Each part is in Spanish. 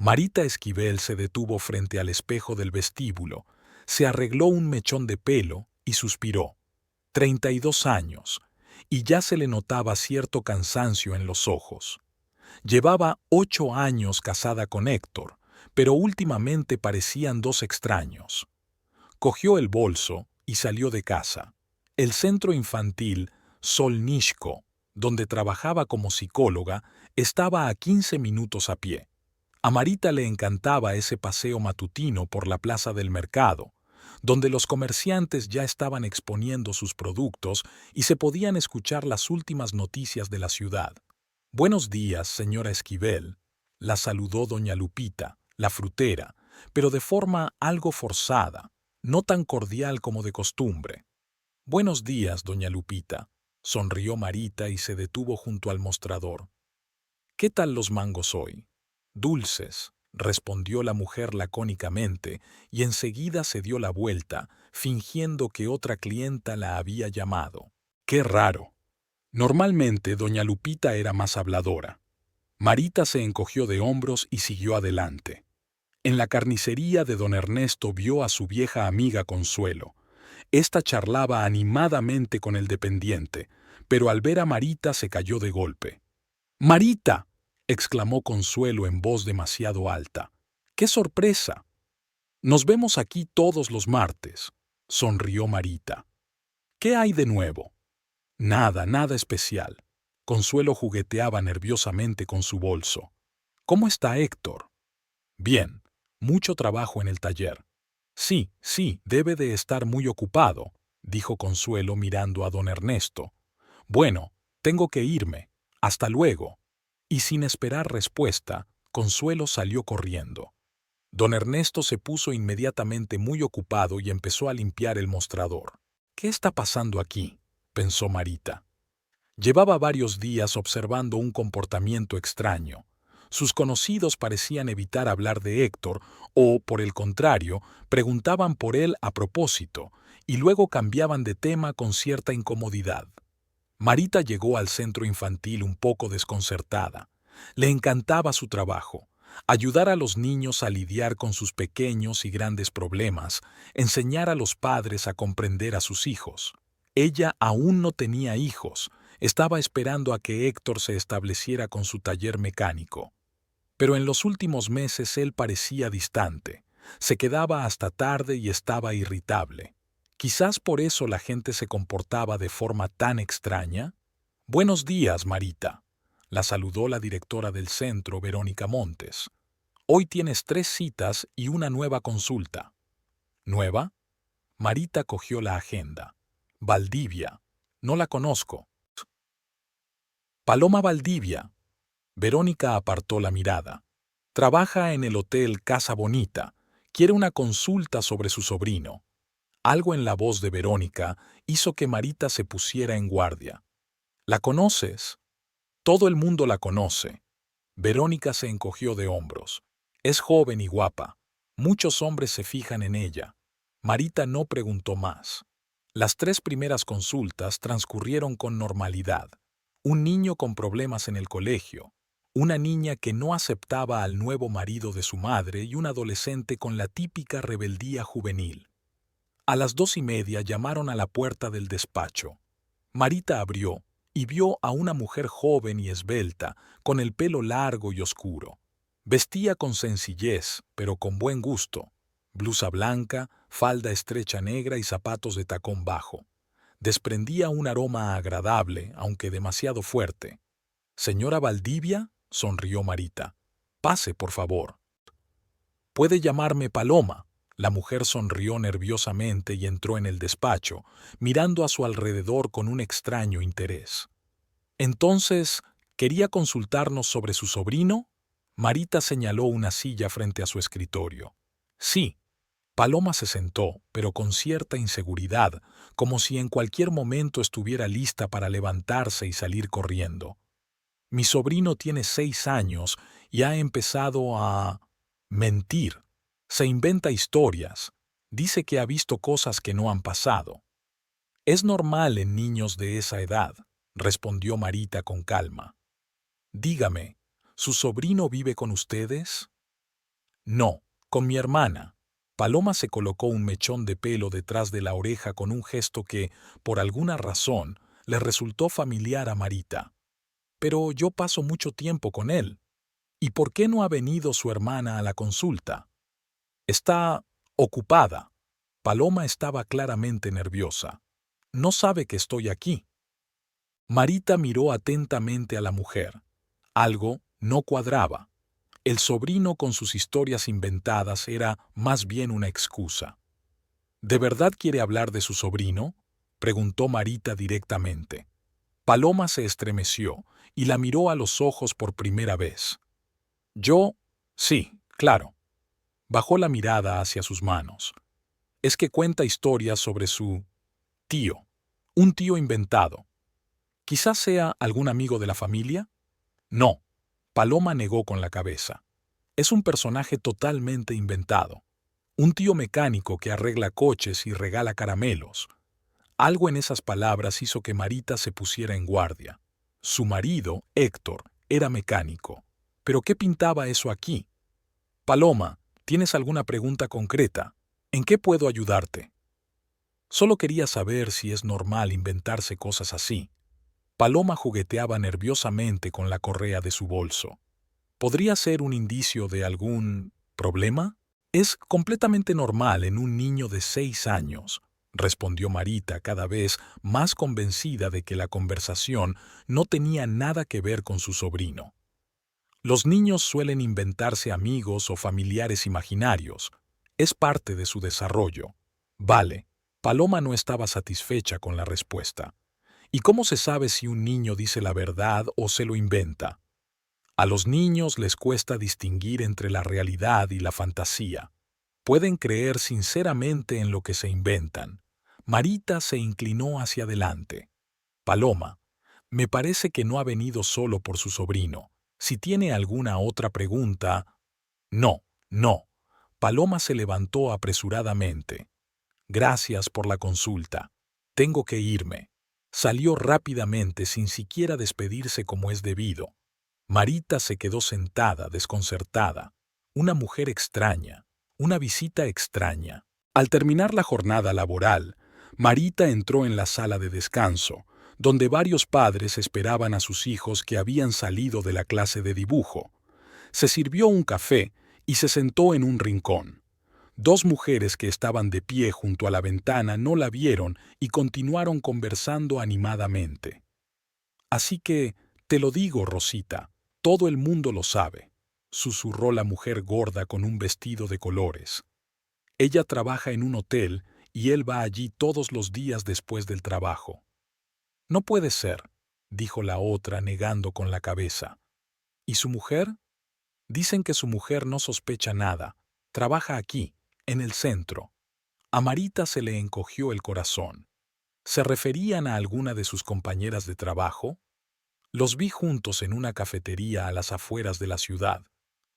Marita Esquivel se detuvo frente al espejo del vestíbulo, se arregló un mechón de pelo y suspiró. 32 años, y ya se le notaba cierto cansancio en los ojos. Llevaba 8 años casada con Héctor, pero últimamente parecían dos extraños. Cogió el bolso y salió de casa. El centro infantil Solnishko, donde trabajaba como psicóloga, estaba a 15 minutos a pie. A Marita le encantaba ese paseo matutino por la plaza del mercado, donde los comerciantes ya estaban exponiendo sus productos y se podían escuchar las últimas noticias de la ciudad. «Buenos días, señora Esquivel», la saludó doña Lupita, la frutera, pero de forma algo forzada, no tan cordial como de costumbre. «Buenos días, doña Lupita», sonrió Marita y se detuvo junto al mostrador. «¿Qué tal los mangos hoy?» «Dulces», respondió la mujer lacónicamente y enseguida se dio la vuelta, fingiendo que otra clienta la había llamado. ¡Qué raro! Normalmente doña Lupita era más habladora. Marita se encogió de hombros y siguió adelante. En la carnicería de don Ernesto vio a su vieja amiga Consuelo. Esta charlaba animadamente con el dependiente, pero al ver a Marita se cayó de golpe. «¡Marita!», exclamó Consuelo en voz demasiado alta. «¡Qué sorpresa! Nos vemos aquí todos los martes», sonrió Marita. «¿Qué hay de nuevo?» «Nada, nada especial». Consuelo jugueteaba nerviosamente con su bolso. «¿Cómo está Héctor?» «Bien, mucho trabajo en el taller». «Sí, sí, debe de estar muy ocupado», dijo Consuelo mirando a don Ernesto. «Bueno, tengo que irme. Hasta luego». Y sin esperar respuesta, Consuelo salió corriendo. Don Ernesto se puso inmediatamente muy ocupado y empezó a limpiar el mostrador. «¿Qué está pasando aquí?», pensó Marita. Llevaba varios días observando un comportamiento extraño. Sus conocidos parecían evitar hablar de Héctor o, por el contrario, preguntaban por él a propósito y luego cambiaban de tema con cierta incomodidad. Marita llegó al centro infantil un poco desconcertada. Le encantaba su trabajo, ayudar a los niños a lidiar con sus pequeños y grandes problemas, enseñar a los padres a comprender a sus hijos. Ella aún no tenía hijos, estaba esperando a que Héctor se estableciera con su taller mecánico. Pero en los últimos meses él parecía distante, se quedaba hasta tarde y estaba irritable. Quizás por eso la gente se comportaba de forma tan extraña. «Buenos días, Marita», la saludó la directora del centro, Verónica Montes. «Hoy tienes 3 citas y una nueva consulta». «¿Nueva?». Marita cogió la agenda. «Valdivia. No la conozco». «Paloma Valdivia». Verónica apartó la mirada. «Trabaja en el hotel Casa Bonita. Quiere una consulta sobre su sobrino». Algo en la voz de Verónica hizo que Marita se pusiera en guardia. «¿La conoces?». «Todo el mundo la conoce». Verónica se encogió de hombros. «Es joven y guapa. Muchos hombres se fijan en ella». Marita no preguntó más. Las 3 primeras consultas transcurrieron con normalidad. Un niño con problemas en el colegio, una niña que no aceptaba al nuevo marido de su madre y un adolescente con la típica rebeldía juvenil. A las 2:30 llamaron a la puerta del despacho. Marita abrió y vio a una mujer joven y esbelta, con el pelo largo y oscuro. Vestía con sencillez, pero con buen gusto. Blusa blanca, falda estrecha negra y zapatos de tacón bajo. Desprendía un aroma agradable, aunque demasiado fuerte. «¿Señora Valdivia?», sonrió Marita. «Pase, por favor». «Puede llamarme Paloma». La mujer sonrió nerviosamente y entró en el despacho, mirando a su alrededor con un extraño interés. «Entonces, ¿quería consultarnos sobre su sobrino?». Marita señaló una silla frente a su escritorio. «Sí». Paloma se sentó, pero con cierta inseguridad, como si en cualquier momento estuviera lista para levantarse y salir corriendo. «Mi sobrino tiene 6 años y ha empezado a mentir. Se inventa historias. Dice que ha visto cosas que no han pasado». «Es normal en niños de esa edad», respondió Marita con calma. «Dígame, ¿su sobrino vive con ustedes?». No, con mi hermana. Paloma se colocó un mechón de pelo detrás de la oreja con un gesto que, por alguna razón, le resultó familiar a Marita. Pero yo paso mucho tiempo con él. ¿Y por qué no ha venido su hermana a la consulta? Está ocupada. Paloma estaba claramente nerviosa. No sabe que estoy aquí. Marita miró atentamente a la mujer. Algo no cuadraba. El sobrino con sus historias inventadas era más bien una excusa. ¿De verdad quiere hablar de su sobrino?, preguntó Marita directamente. Paloma se estremeció y la miró a los ojos por primera vez. Sí, claro. Bajó la mirada hacia sus manos. Es que cuenta historias sobre su tío, un tío inventado. ¿Quizás sea algún amigo de la familia? No. Paloma negó con la cabeza. Es un personaje totalmente inventado. Un tío mecánico que arregla coches y regala caramelos. Algo en esas palabras hizo que Marita se pusiera en guardia. Su marido, Héctor, era mecánico. ¿Pero qué pintaba eso aquí? Paloma, ¿tienes alguna pregunta concreta? ¿En qué puedo ayudarte? Solo quería saber si es normal inventarse cosas así. Paloma jugueteaba nerviosamente con la correa de su bolso. ¿Podría ser un indicio de algún problema? Es completamente normal en un niño de 6 años, respondió Marita cada vez más convencida de que la conversación no tenía nada que ver con su sobrino. Los niños suelen inventarse amigos o familiares imaginarios. Es parte de su desarrollo. Vale. Paloma no estaba satisfecha con la respuesta. ¿Y cómo se sabe si un niño dice la verdad o se lo inventa? A los niños les cuesta distinguir entre la realidad y la fantasía. Pueden creer sinceramente en lo que se inventan. Marita se inclinó hacia adelante. Paloma, me parece que no ha venido solo por su sobrino. Si tiene alguna otra pregunta... No, no. Paloma se levantó apresuradamente. Gracias por la consulta. Tengo que irme. Salió rápidamente sin siquiera despedirse como es debido. Marita se quedó sentada, desconcertada. Una mujer extraña, una visita extraña. Al terminar la jornada laboral, Marita entró en la sala de descanso, donde varios padres esperaban a sus hijos que habían salido de la clase de dibujo. Se sirvió un café y se sentó en un rincón. Dos mujeres que estaban de pie junto a la ventana no la vieron y continuaron conversando animadamente. Así que, te lo digo, Rosita, todo el mundo lo sabe, susurró la mujer gorda con un vestido de colores. Ella trabaja en un hotel y él va allí todos los días después del trabajo. No puede ser, dijo la otra negando con la cabeza. ¿Y su mujer? Dicen que su mujer no sospecha nada. Trabaja aquí, en el centro. A Marita se le encogió el corazón. ¿Se referían a alguna de sus compañeras de trabajo? Los vi juntos en una cafetería a las afueras de la ciudad,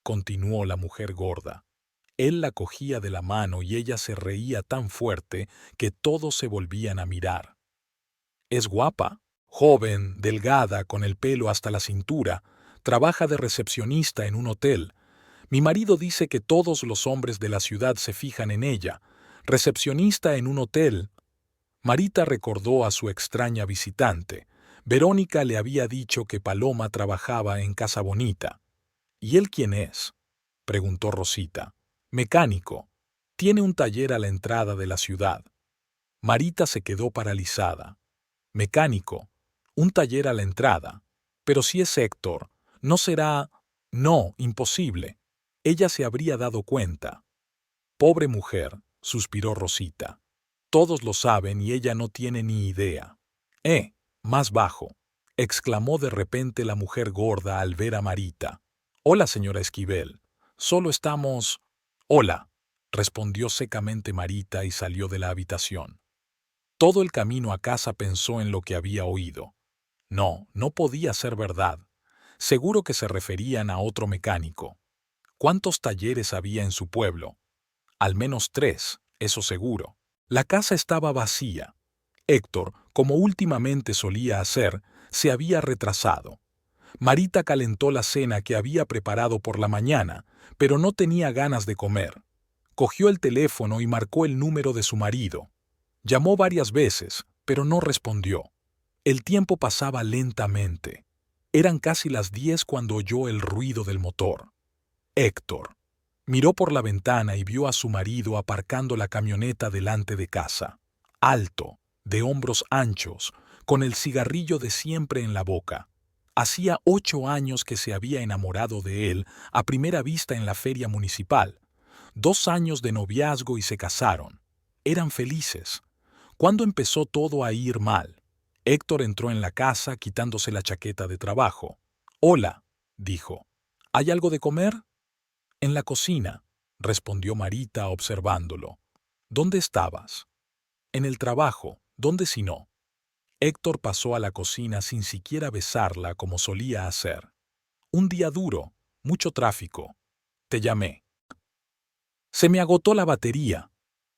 continuó la mujer gorda. Él la cogía de la mano y ella se reía tan fuerte que todos se volvían a mirar. Es guapa, joven, delgada, con el pelo hasta la cintura, trabaja de recepcionista en un hotel. Mi marido dice que todos los hombres de la ciudad se fijan en ella. Recepcionista en un hotel. Marita recordó a su extraña visitante. Verónica le había dicho que Paloma trabajaba en Casa Bonita. ¿Y él quién es?, preguntó Rosita. Mecánico. Tiene un taller a la entrada de la ciudad. Marita se quedó paralizada. Mecánico. Un taller a la entrada. Pero si es Héctor, no será... No, imposible. Ella se habría dado cuenta. Pobre mujer, suspiró Rosita. Todos lo saben y ella no tiene ni idea. Más bajo, exclamó de repente la mujer gorda al ver a Marita. Hola, señora Esquivel. Solo estamos... Hola, respondió secamente Marita y salió de la habitación. Todo el camino a casa pensó en lo que había oído. No, no podía ser verdad. Seguro que se referían a otro mecánico. ¿Cuántos talleres había en su pueblo? Al menos 3, eso seguro. La casa estaba vacía. Héctor, como últimamente solía hacer, se había retrasado. Marita calentó la cena que había preparado por la mañana, pero no tenía ganas de comer. Cogió el teléfono y marcó el número de su marido. Llamó varias veces, pero no respondió. El tiempo pasaba lentamente. Eran casi las 10 cuando oyó el ruido del motor. Héctor miró por la ventana y vio a su marido aparcando la camioneta delante de casa. Alto, de hombros anchos, con el cigarrillo de siempre en la boca. Hacía 8 años que se había enamorado de él a primera vista en la feria municipal. 2 años de noviazgo y se casaron. Eran felices. ¿Cuándo empezó todo a ir mal? Héctor entró en la casa quitándose la chaqueta de trabajo. «Hola», dijo. «¿Hay algo de comer?» «En la cocina», respondió Marita observándolo. «¿Dónde estabas?» «En el trabajo. ¿Dónde si no?» Héctor pasó a la cocina sin siquiera besarla como solía hacer. «Un día duro, mucho tráfico. Te llamé. Se me agotó la batería».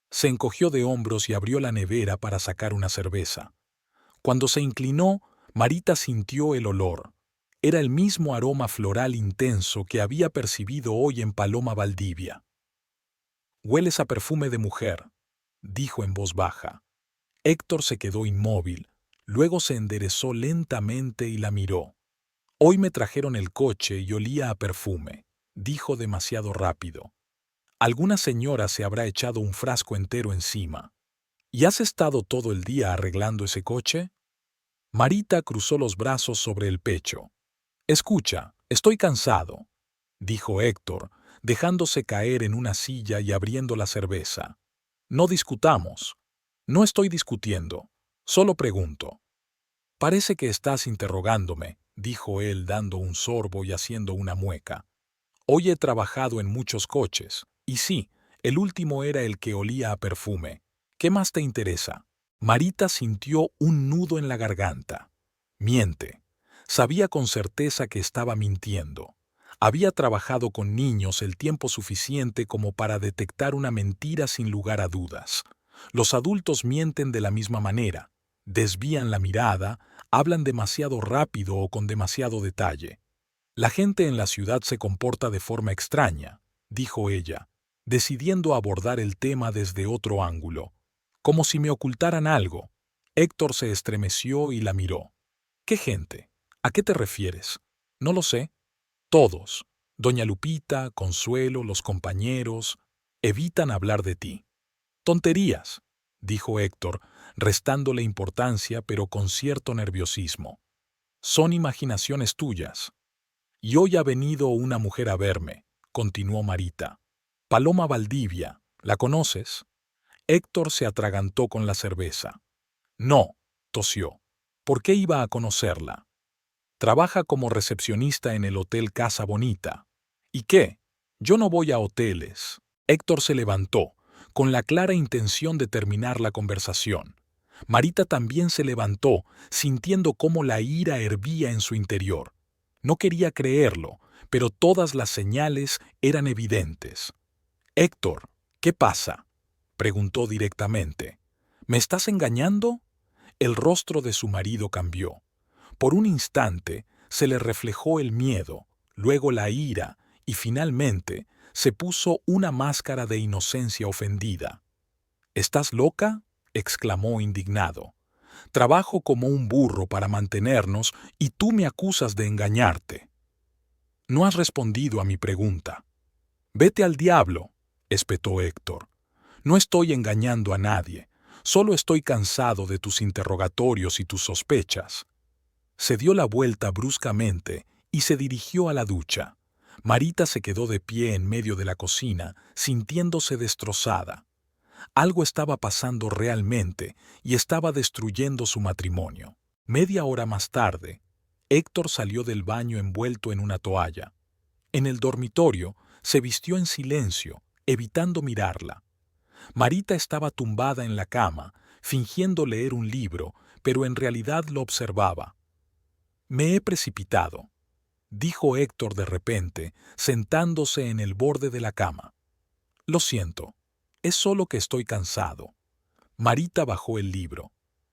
Se encogió de hombros y abrió la nevera para sacar una cerveza. Cuando se inclinó, Marita sintió el olor. Era el mismo aroma floral intenso que había percibido hoy en Paloma Valdivia. «Hueles a perfume de mujer», dijo en voz baja. Héctor se quedó inmóvil, luego se enderezó lentamente y la miró. «Hoy me trajeron el coche y olía a perfume», dijo demasiado rápido. «Alguna señora se habrá echado un frasco entero encima». «¿Y has estado todo el día arreglando ese coche?» Marita cruzó los brazos sobre el pecho. «Escucha, estoy cansado», dijo Héctor, dejándose caer en una silla y abriendo la cerveza. «No discutamos». «No estoy discutiendo, solo pregunto». «Parece que estás interrogándome», dijo él dando un sorbo y haciendo una mueca. «Hoy he trabajado en muchos coches, y sí, el último era el que olía a perfume. ¿Qué más te interesa?» Marita sintió un nudo en la garganta. Miente. Sabía con certeza que estaba mintiendo. Había trabajado con niños el tiempo suficiente como para detectar una mentira sin lugar a dudas. Los adultos mienten de la misma manera. Desvían la mirada, hablan demasiado rápido o con demasiado detalle. «La gente en la ciudad se comporta de forma extraña», dijo ella, decidiendo abordar el tema desde otro ángulo. «Como si me ocultaran algo». Héctor se estremeció y la miró. «¿Qué gente? ¿A qué te refieres?» «No lo sé. Todos. Doña Lupita, Consuelo, los compañeros, evitan hablar de ti». «Tonterías», dijo Héctor, restándole importancia pero con cierto nerviosismo. «Son imaginaciones tuyas». «Y hoy ha venido una mujer a verme», continuó Marita. «Paloma Valdivia. ¿La conoces?» Héctor se atragantó con la cerveza. «No», tosió. «¿Por qué iba a conocerla?» «Trabaja como recepcionista en el Hotel Casa Bonita». «¿Y qué? Yo no voy a hoteles». Héctor se levantó, con la clara intención de terminar la conversación. Marita también se levantó, sintiendo cómo la ira hervía en su interior. No quería creerlo, pero todas las señales eran evidentes. «Héctor, ¿qué pasa?», preguntó directamente. «¿Me estás engañando?» El rostro de su marido cambió. Por un instante se le reflejó el miedo, luego la ira y finalmente se puso una máscara de inocencia ofendida. «¿Estás loca?», exclamó indignado. «Trabajo como un burro para mantenernos y tú me acusas de engañarte». «No has respondido a mi pregunta». «Vete al diablo», espetó Héctor. «No estoy engañando a nadie. Solo estoy cansado de tus interrogatorios y tus sospechas». Se dio la vuelta bruscamente y se dirigió a la ducha. Marita se quedó de pie en medio de la cocina, sintiéndose destrozada. Algo estaba pasando realmente y estaba destruyendo su matrimonio. Media hora más tarde, Héctor salió del baño envuelto en una toalla. En el dormitorio se vistió en silencio, evitando mirarla. Marita estaba tumbada en la cama, fingiendo leer un libro, pero en realidad lo observaba. «Me he precipitado», dijo Héctor de repente, sentándose en el borde de la cama. «Lo siento, es solo que estoy cansado». Marita bajó el libro.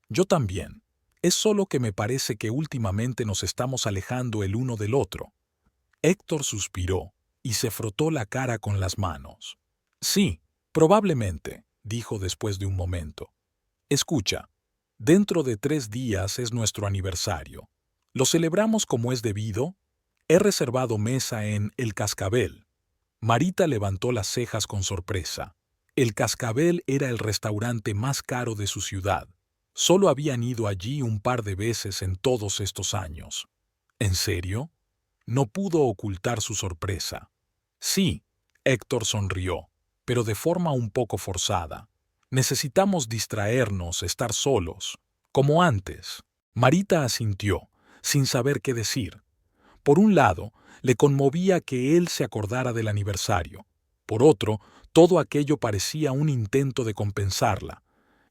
«Yo también. Es solo que me parece que últimamente nos estamos alejando el uno del otro. Héctor suspiró y se frotó la cara con las manos. Sí, probablemente, dijo después de un momento. Escucha, dentro de 3 días es nuestro aniversario. ¿Lo celebramos como es debido? He reservado mesa en El Cascabel. Marita levantó las cejas con sorpresa. El Cascabel era el restaurante más caro de su ciudad. Solo habían ido allí un par de veces en todos estos años. ¿En serio? No pudo ocultar su sorpresa. Sí, Héctor sonrió, pero de forma un poco forzada. Necesitamos distraernos, estar solos, como antes. Marita asintió, sin saber qué decir. Por un lado, le conmovía que él se acordara del aniversario. Por otro, todo aquello parecía un intento de compensarla.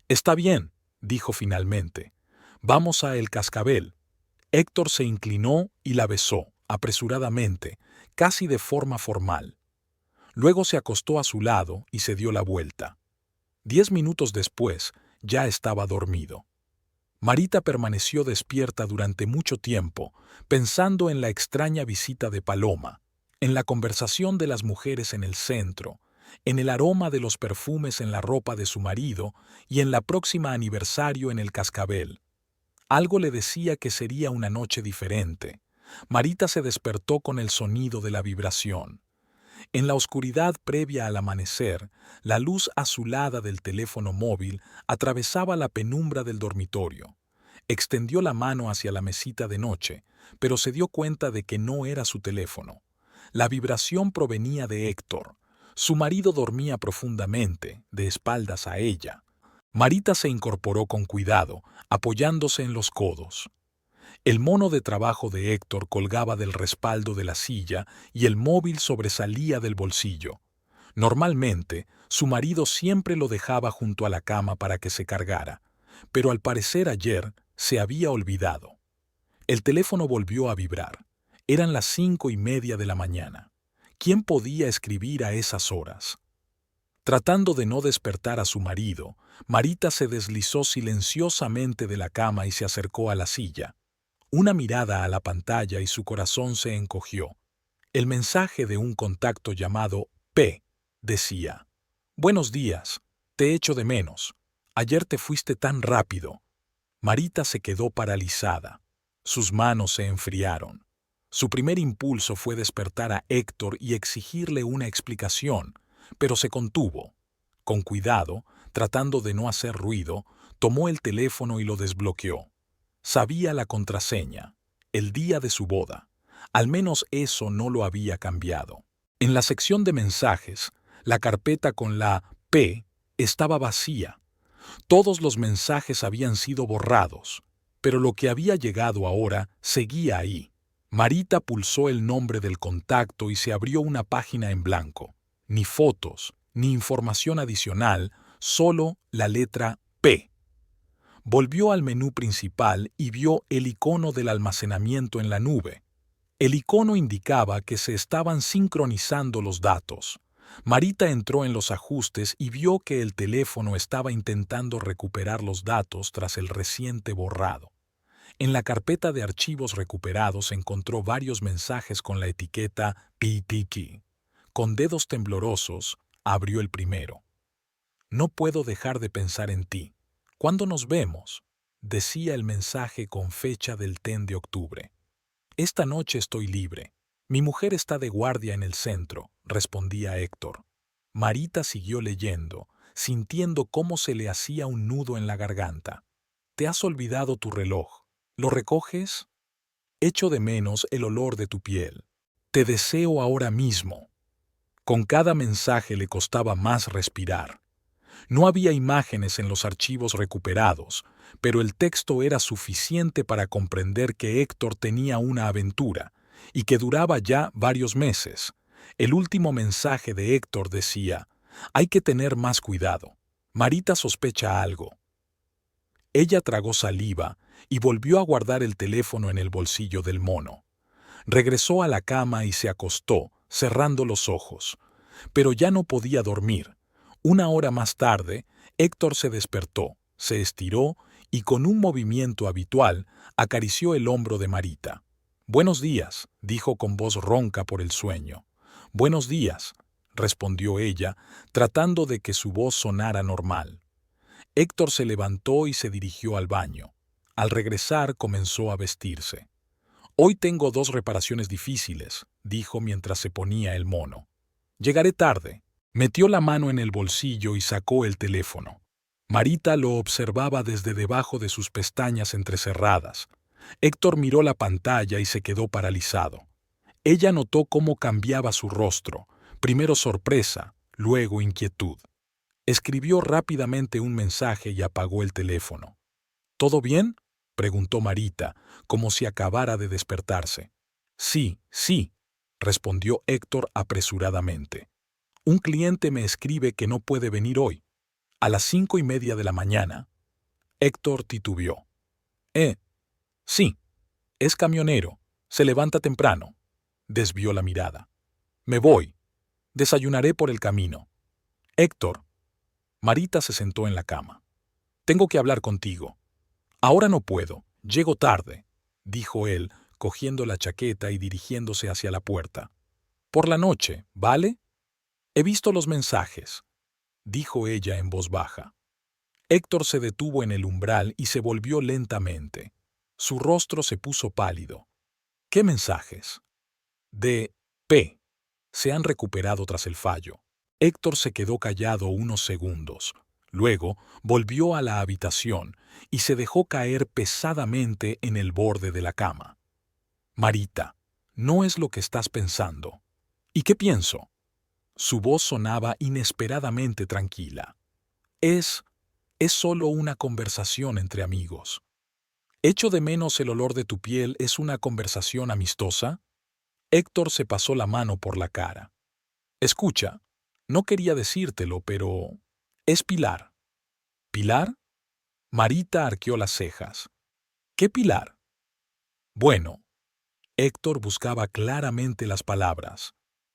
Está bien, dijo finalmente. Vamos a El Cascabel. Héctor se inclinó y la besó, apresuradamente, casi de forma formal. Luego se acostó a su lado y se dio la vuelta. 10 minutos después, ya estaba dormido. Marita permaneció despierta durante mucho tiempo, pensando en la extraña visita de Paloma, en la conversación de las mujeres en el centro, en el aroma de los perfumes en la ropa de su marido y en la próxima aniversario en El Cascabel. Algo le decía que sería una noche diferente. Marita se despertó con el sonido de la vibración. En la oscuridad previa al amanecer, la luz azulada del teléfono móvil atravesaba la penumbra del dormitorio. Extendió la mano hacia la mesita de noche, pero se dio cuenta de que no era su teléfono. La vibración provenía de Héctor. Su marido dormía profundamente, de espaldas a ella. Marita se incorporó con cuidado, apoyándose en los codos. El mono de trabajo de Héctor colgaba del respaldo de la silla y el móvil sobresalía del bolsillo. Normalmente, su marido siempre lo dejaba junto a la cama para que se cargara, pero al parecer ayer se había olvidado. El teléfono volvió a vibrar. Eran las 5:30 de la mañana. ¿Quién podía escribir a esas horas? Tratando de no despertar a su marido, Marita se deslizó silenciosamente de la cama y se acercó a la silla. Una mirada a la pantalla y su corazón se encogió. El mensaje de un contacto llamado P. decía: «Buenos días, te echo de menos. Ayer te fuiste tan rápido». Marita se quedó paralizada. Sus manos se enfriaron. Su primer impulso fue despertar a Héctor y exigirle una explicación, pero se contuvo. Con cuidado, tratando de no hacer ruido, tomó el teléfono y lo desbloqueó. Sabía la contraseña, el día de su boda. Al menos eso no lo había cambiado. En la sección de mensajes, la carpeta con la P estaba vacía. Todos los mensajes habían sido borrados, pero lo que había llegado ahora seguía ahí. Marita pulsó el nombre del contacto y se abrió una página en blanco. Ni fotos, ni información adicional, solo la letra P. Volvió al menú principal y vio el icono del almacenamiento en la nube. El icono indicaba que se estaban sincronizando los datos. Marita entró en los ajustes y vio que el teléfono estaba intentando recuperar los datos tras el reciente borrado. En la carpeta de archivos recuperados encontró varios mensajes con la etiqueta PTT. Con dedos temblorosos, abrió el primero. «No puedo dejar de pensar en ti. ¿Cuándo nos vemos?», decía el mensaje con fecha del 10 de octubre. «Esta noche estoy libre. Mi mujer está de guardia en el centro», respondía Héctor. Marita siguió leyendo, sintiendo cómo se le hacía un nudo en la garganta. «Te has olvidado tu reloj. ¿Lo recoges? Echo de menos el olor de tu piel. Te deseo ahora mismo». Con cada mensaje le costaba más respirar. No había imágenes en los archivos recuperados, pero el texto era suficiente para comprender que Héctor tenía una aventura y que duraba ya varios meses. El último mensaje de Héctor decía: «Hay que tener más cuidado. Marita sospecha algo». Ella tragó saliva y volvió a guardar el teléfono en el bolsillo del mono. Regresó a la cama y se acostó, cerrando los ojos. Pero ya no podía dormir. Una hora más tarde, Héctor se despertó, se estiró y con un movimiento habitual acarició el hombro de Marita. «Buenos días», dijo con voz ronca por el sueño. «Buenos días», respondió ella, tratando de que su voz sonara normal. Héctor se levantó y se dirigió al baño. Al regresar comenzó a vestirse. «Hoy tengo 2 reparaciones difíciles», dijo mientras se ponía el mono. «Llegaré tarde». Metió la mano en el bolsillo y sacó el teléfono. Marita lo observaba desde debajo de sus pestañas entrecerradas. Héctor miró la pantalla y se quedó paralizado. Ella notó cómo cambiaba su rostro, primero sorpresa, luego inquietud. Escribió rápidamente un mensaje y apagó el teléfono. «¿Todo bien?», preguntó Marita, como si acabara de despertarse. «Sí, sí», respondió Héctor apresuradamente. «Un cliente me escribe que no puede venir hoy. A las 5:30 de la mañana». Héctor titubeó. Sí, es camionero. Se levanta temprano». Desvió la mirada. «Me voy. Desayunaré por el camino». «Héctor». Marita se sentó en la cama. «Tengo que hablar contigo». «Ahora no puedo. Llego tarde», dijo él, cogiendo la chaqueta y dirigiéndose hacia la puerta. «Por la noche, ¿vale?» «He visto los mensajes», dijo ella en voz baja. Héctor se detuvo en el umbral y se volvió lentamente. Su rostro se puso pálido. «¿Qué mensajes?» «De P. Se han recuperado tras el fallo». Héctor se quedó callado unos segundos. Luego volvió a la habitación y se dejó caer pesadamente en el borde de la cama. «Marita, no es lo que estás pensando». «¿Y qué pienso?» Su voz sonaba inesperadamente tranquila. Es solo una conversación entre amigos». «¿Echo de menos el olor de tu piel es una conversación amistosa?» Héctor se pasó la mano por la cara. «Escucha, no quería decírtelo, pero es Pilar». «¿Pilar?» Marita arqueó las cejas. «¿Qué Pilar?» «Bueno». Héctor buscaba claramente las palabras.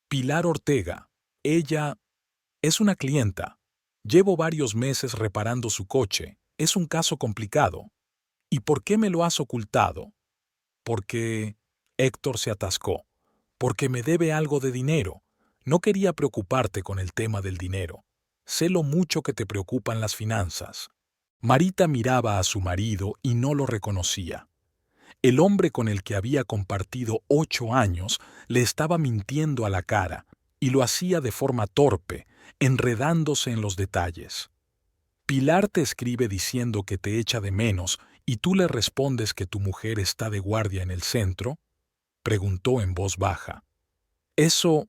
«Pilar Ortega. Ella es una clienta. Llevo varios meses reparando su coche. Es un caso complicado». «¿Y por qué me lo has ocultado?» «Porque...» Héctor se atascó. «Porque me debe algo de dinero. No quería preocuparte con el tema del dinero. Sé lo mucho que te preocupan las finanzas». Marita miraba a su marido y no lo reconocía. El hombre con el que había compartido 8 años le estaba mintiendo a la cara y lo hacía de forma torpe, enredándose en los detalles. «Pilar te escribe diciendo que te echa de menos y tú le respondes que tu mujer está de guardia en el centro», preguntó en voz baja. «Eso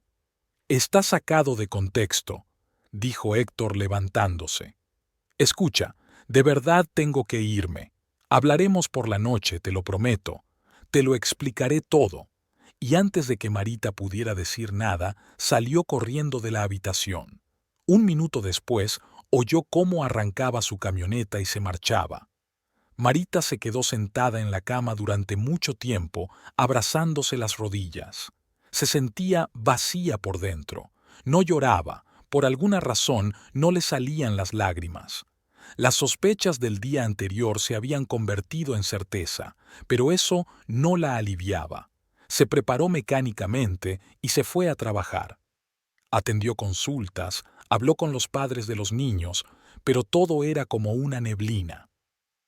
está sacado de contexto», dijo Héctor levantándose. «Escucha, de verdad tengo que irme. Hablaremos por la noche, te lo prometo. Te lo explicaré todo». Y antes de que Marita pudiera decir nada, salió corriendo de la habitación. Un minuto después, oyó cómo arrancaba su camioneta y se marchaba. Marita se quedó sentada en la cama durante mucho tiempo, abrazándose las rodillas. Se sentía vacía por dentro. No lloraba, por alguna razón no le salían las lágrimas. Las sospechas del día anterior se habían convertido en certeza, pero eso no la aliviaba. Se preparó mecánicamente y se fue a trabajar. Atendió consultas, habló con los padres de los niños, pero todo era como una neblina.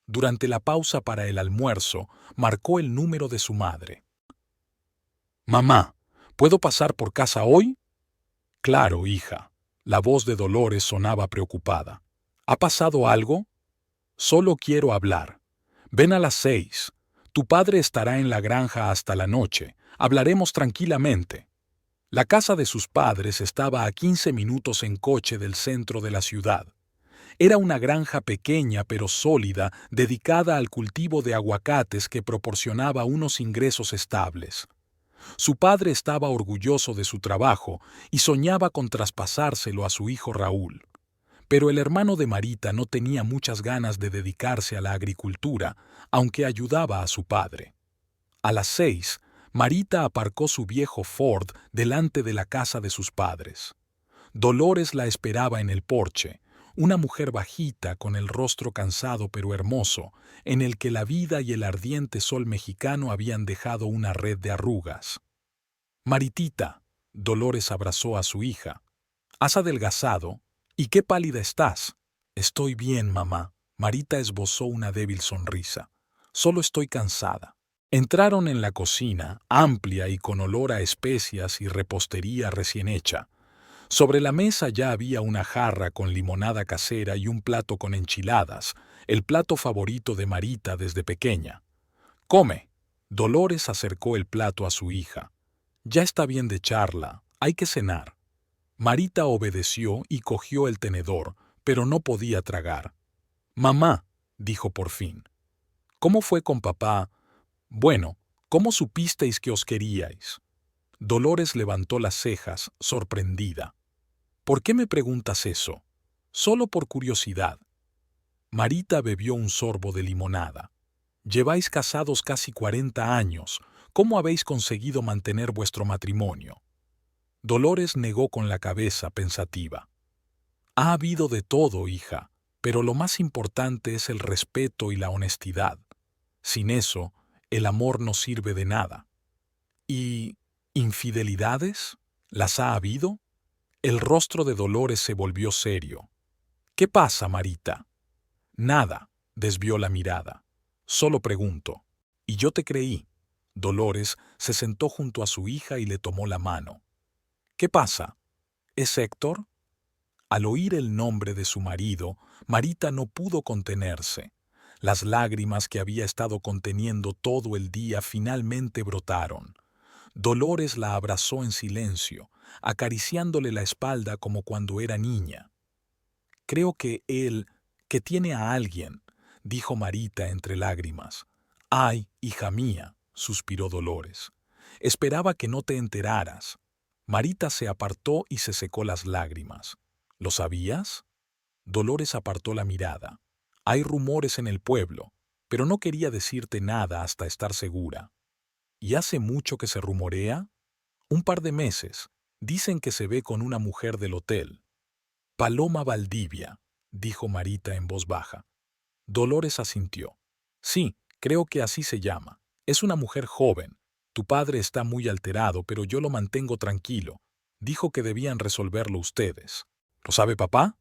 Durante la pausa para el almuerzo, marcó el número de su madre. «Mamá, ¿puedo pasar por casa hoy?» «Claro, hija». La voz de Dolores sonaba preocupada. «¿Ha pasado algo?» «Solo quiero hablar. Ven a las 6. Tu padre estará en la granja hasta la noche. Hablaremos tranquilamente». La casa de sus padres estaba a 15 minutos en coche del centro de la ciudad. Era una granja pequeña pero sólida, dedicada al cultivo de aguacates que proporcionaba unos ingresos estables. Su padre estaba orgulloso de su trabajo y soñaba con traspasárselo a su hijo Raúl. Pero el hermano de Marita no tenía muchas ganas de dedicarse a la agricultura, aunque ayudaba a su padre. A las 6, Marita aparcó su viejo Ford delante de la casa de sus padres. Dolores la esperaba en el porche. Una mujer bajita, con el rostro cansado pero hermoso, en el que la vida y el ardiente sol mexicano habían dejado una red de arrugas. Maritita, Dolores abrazó a su hija. Has adelgazado. ¿Y qué pálida estás? Estoy bien, mamá. Marita esbozó una débil sonrisa. Solo estoy cansada. Entraron en la cocina, amplia y con olor a especias y repostería recién hecha. Sobre la mesa ya había una jarra con limonada casera y un plato con enchiladas, el plato favorito de Marita desde pequeña. Come. Dolores acercó el plato a su hija. Ya está bien de charla, hay que cenar. Marita obedeció y cogió el tenedor, pero no podía tragar. Mamá, dijo por fin. ¿Cómo fue con papá? Bueno, ¿cómo supisteis que os queríais? Dolores levantó las cejas, sorprendida. ¿Por qué me preguntas eso? Solo por curiosidad. Marita bebió un sorbo de limonada. Lleváis casados casi 40 años. ¿Cómo habéis conseguido mantener vuestro matrimonio? Dolores negó con la cabeza, pensativa. Ha habido de todo, hija, pero lo más importante es el respeto y la honestidad. Sin eso, el amor no sirve de nada. ¿Y infidelidades? ¿Las ha habido? El rostro de Dolores se volvió serio. ¿Qué pasa, Marita? Nada, desvió la mirada. Solo pregunto. Y yo te creí. Dolores se sentó junto a su hija y le tomó la mano. ¿Qué pasa? ¿Es Héctor? Al oír el nombre de su marido, Marita no pudo contenerse. Las lágrimas que había estado conteniendo todo el día finalmente brotaron. Dolores la abrazó en silencio, acariciándole la espalda como cuando era niña. Creo que tiene a alguien, dijo Marita entre lágrimas. Ay, hija mía, suspiró Dolores. Esperaba que no te enteraras. Marita se apartó y se secó las lágrimas. ¿Lo sabías? Dolores apartó la mirada. Hay rumores en el pueblo, pero no quería decirte nada hasta estar segura. ¿Y hace mucho que se rumorea? Un par de meses. Dicen que se ve con una mujer del hotel. Paloma Valdivia, dijo Marita en voz baja. Dolores asintió. Sí, creo que así se llama. Es una mujer joven. Tu padre está muy alterado, pero yo lo mantengo tranquilo. Dijo que debían resolverlo ustedes. ¿Lo sabe papá?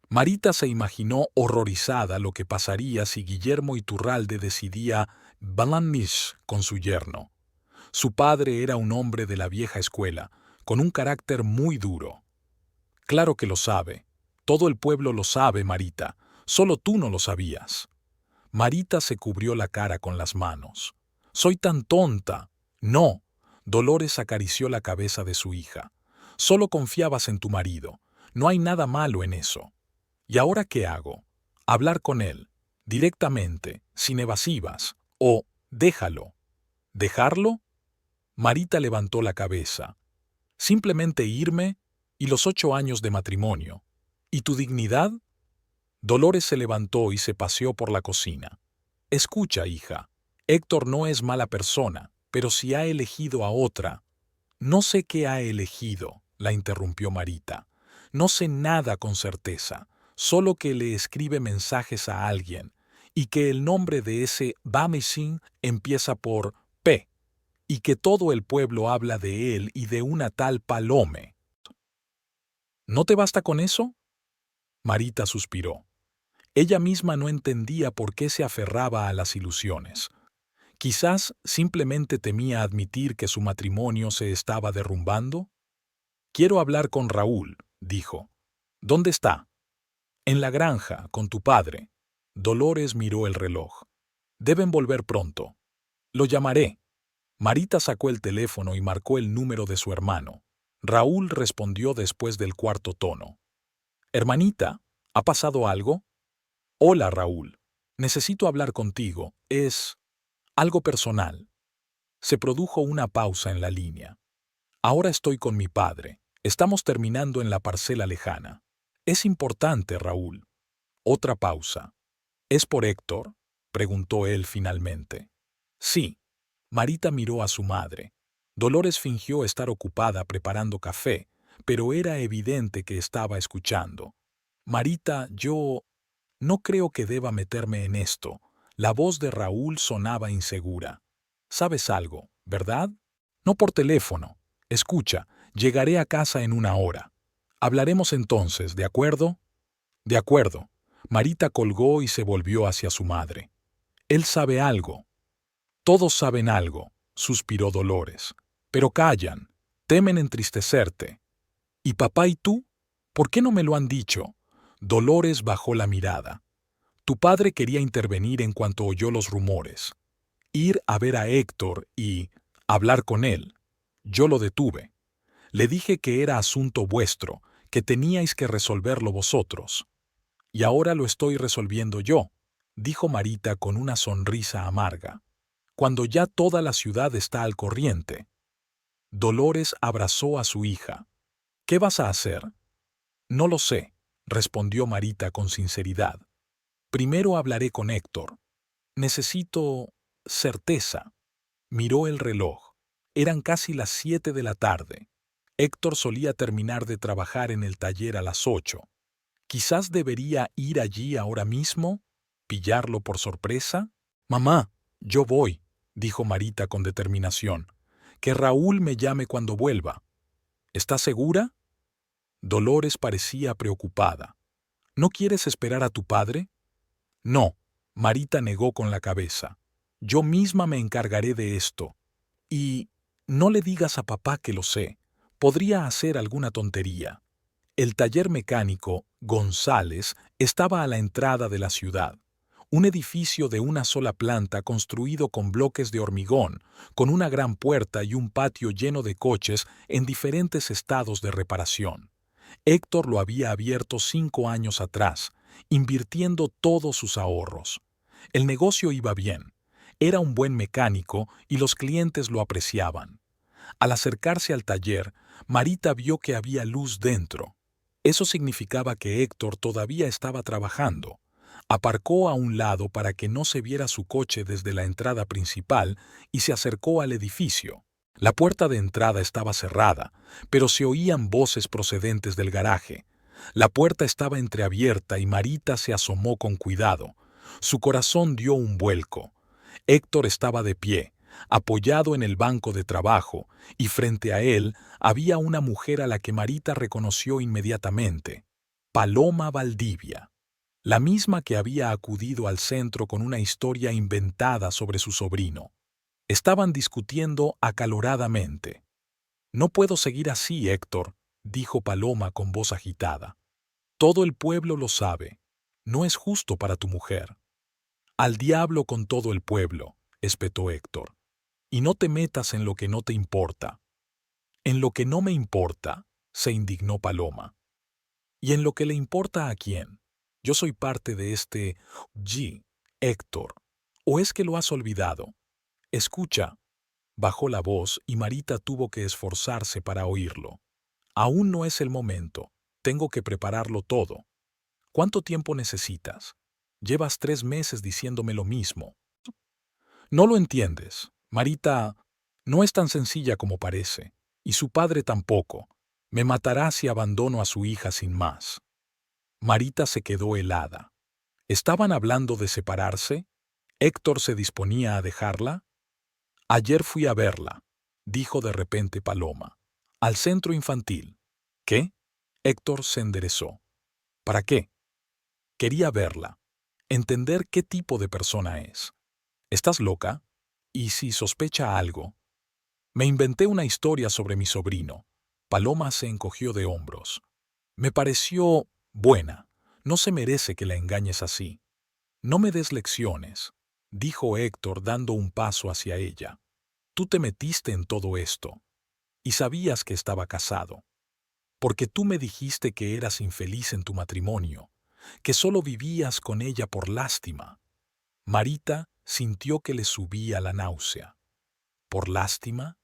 Marita se imaginó horrorizada lo que pasaría si Guillermo Iturralde decidía Balanish con su yerno. Su padre era un hombre de la vieja escuela, con un carácter muy duro. Claro que lo sabe. Todo el pueblo lo sabe, Marita. Solo tú no lo sabías. Marita se cubrió la cara con las manos. Soy tan tonta. No. Dolores acarició la cabeza de su hija. Solo confiabas en tu marido. No hay nada malo en eso. ¿Y ahora qué hago? Hablar con él, directamente, sin evasivas, o déjalo. ¿Dejarlo? Marita levantó la cabeza. Simplemente irme y los 8 años de matrimonio. ¿Y tu dignidad? Dolores se levantó y se paseó por la cocina. Escucha, hija, Héctor no es mala persona, pero si ha elegido a otra... No sé qué ha elegido, la interrumpió Marita. No sé nada con certeza, solo que le escribe mensajes a alguien, y que el nombre de ese Bamessin empieza por P, y que todo el pueblo habla de él y de una tal Palome. ¿No te basta con eso? Marita suspiró. Ella misma no entendía por qué se aferraba a las ilusiones. Quizás simplemente temía admitir que su matrimonio se estaba derrumbando. Quiero hablar con Raúl, dijo. ¿Dónde está? En la granja, con tu padre. Dolores miró el reloj. Deben volver pronto. Lo llamaré. Marita sacó el teléfono y marcó el número de su hermano. Raúl respondió después del cuarto tono. Hermanita, ¿ha pasado algo? Hola, Raúl. Necesito hablar contigo. Es algo personal. Se produjo una pausa en la línea. Ahora estoy con mi padre. Estamos terminando en la parcela lejana. Es importante, Raúl. Otra pausa. ¿Es por Héctor? Preguntó él finalmente. Sí. Marita miró a su madre. Dolores fingió estar ocupada preparando café, pero era evidente que estaba escuchando. Marita, yo no creo que deba meterme en esto. La voz de Raúl sonaba insegura. ¿Sabes algo, verdad? No por teléfono. Escucha, llegaré a casa en 1 hora. Hablaremos entonces, ¿de acuerdo? De acuerdo. Marita colgó y se volvió hacia su madre. Él sabe algo. Todos saben algo, suspiró Dolores. Pero callan, temen entristecerte. ¿Y papá y tú? ¿Por qué no me lo han dicho? Dolores bajó la mirada. Tu padre quería intervenir en cuanto oyó los rumores. Ir a ver a Héctor y hablar con él. Yo lo detuve. Le dije que era asunto vuestro, que teníais que resolverlo vosotros. Y ahora lo estoy resolviendo yo, dijo Marita con una sonrisa amarga. Cuando ya toda la ciudad está al corriente. Dolores abrazó a su hija. ¿Qué vas a hacer? No lo sé, respondió Marita con sinceridad. Primero hablaré con Héctor. Necesito certeza. Miró el reloj. Eran casi las 7 de la tarde. Héctor solía terminar de trabajar en el taller a las 8. Quizás debería ir allí ahora mismo, pillarlo por sorpresa. Mamá, yo voy, dijo Marita con determinación. Que Raúl me llame cuando vuelva. ¿Estás segura? Dolores parecía preocupada. ¿No quieres esperar a tu padre? No, Marita negó con la cabeza. Yo misma me encargaré de esto. Y no le digas a papá que lo sé. Podría hacer alguna tontería. El taller mecánico González estaba a la entrada de la ciudad. Un edificio de una sola planta construido con bloques de hormigón, con una gran puerta y un patio lleno de coches en diferentes estados de reparación. Héctor lo había abierto 5 años atrás, invirtiendo todos sus ahorros. El negocio iba bien. Era un buen mecánico y los clientes lo apreciaban. Al acercarse al taller, Marita vio que había luz dentro. Eso significaba que Héctor todavía estaba trabajando. Aparcó a un lado para que no se viera su coche desde la entrada principal y se acercó al edificio. La puerta de entrada estaba cerrada, pero se oían voces procedentes del garaje. La puerta estaba entreabierta y Marita se asomó con cuidado. Su corazón dio un vuelco. Héctor estaba de pie, apoyado en el banco de trabajo, y frente a él había una mujer a la que Marita reconoció inmediatamente. Paloma Valdivia. La misma que había acudido al centro con una historia inventada sobre su sobrino. Estaban discutiendo acaloradamente. «No puedo seguir así, Héctor», dijo Paloma con voz agitada. «Todo el pueblo lo sabe. No es justo para tu mujer». «Al diablo con todo el pueblo», espetó Héctor. «Y no te metas en lo que no te importa». «En lo que no me importa», se indignó Paloma. «¿Y en lo que le importa a quién? Yo soy parte de este Héctor. ¿O es que lo has olvidado? Escucha». Bajó la voz y Marita tuvo que esforzarse para oírlo. «Aún no es el momento. Tengo que prepararlo todo. ¿Cuánto tiempo necesitas? Llevas 3 meses diciéndome lo mismo». «No lo entiendes. Marita no es tan sencilla como parece. Y su padre tampoco. Me matará si abandono a su hija sin más». Marita se quedó helada. ¿Estaban hablando de separarse? ¿Héctor se disponía a dejarla? «Ayer fui a verla», dijo de repente Paloma. «Al centro infantil». «¿Qué?» Héctor se enderezó. «¿Para qué?» «Quería verla. Entender qué tipo de persona es». «¿Estás loca? ¿Y si sospecha algo?» «Me inventé una historia sobre mi sobrino». Paloma se encogió de hombros. «Me pareció buena. No se merece que la engañes así». «No me des lecciones», dijo Héctor dando un paso hacia ella. «Tú te metiste en todo esto. Y sabías que estaba casado. Porque tú me dijiste que eras infeliz en tu matrimonio, que solo vivías con ella por lástima». Marita sintió que le subía la náusea. ¿Por lástima?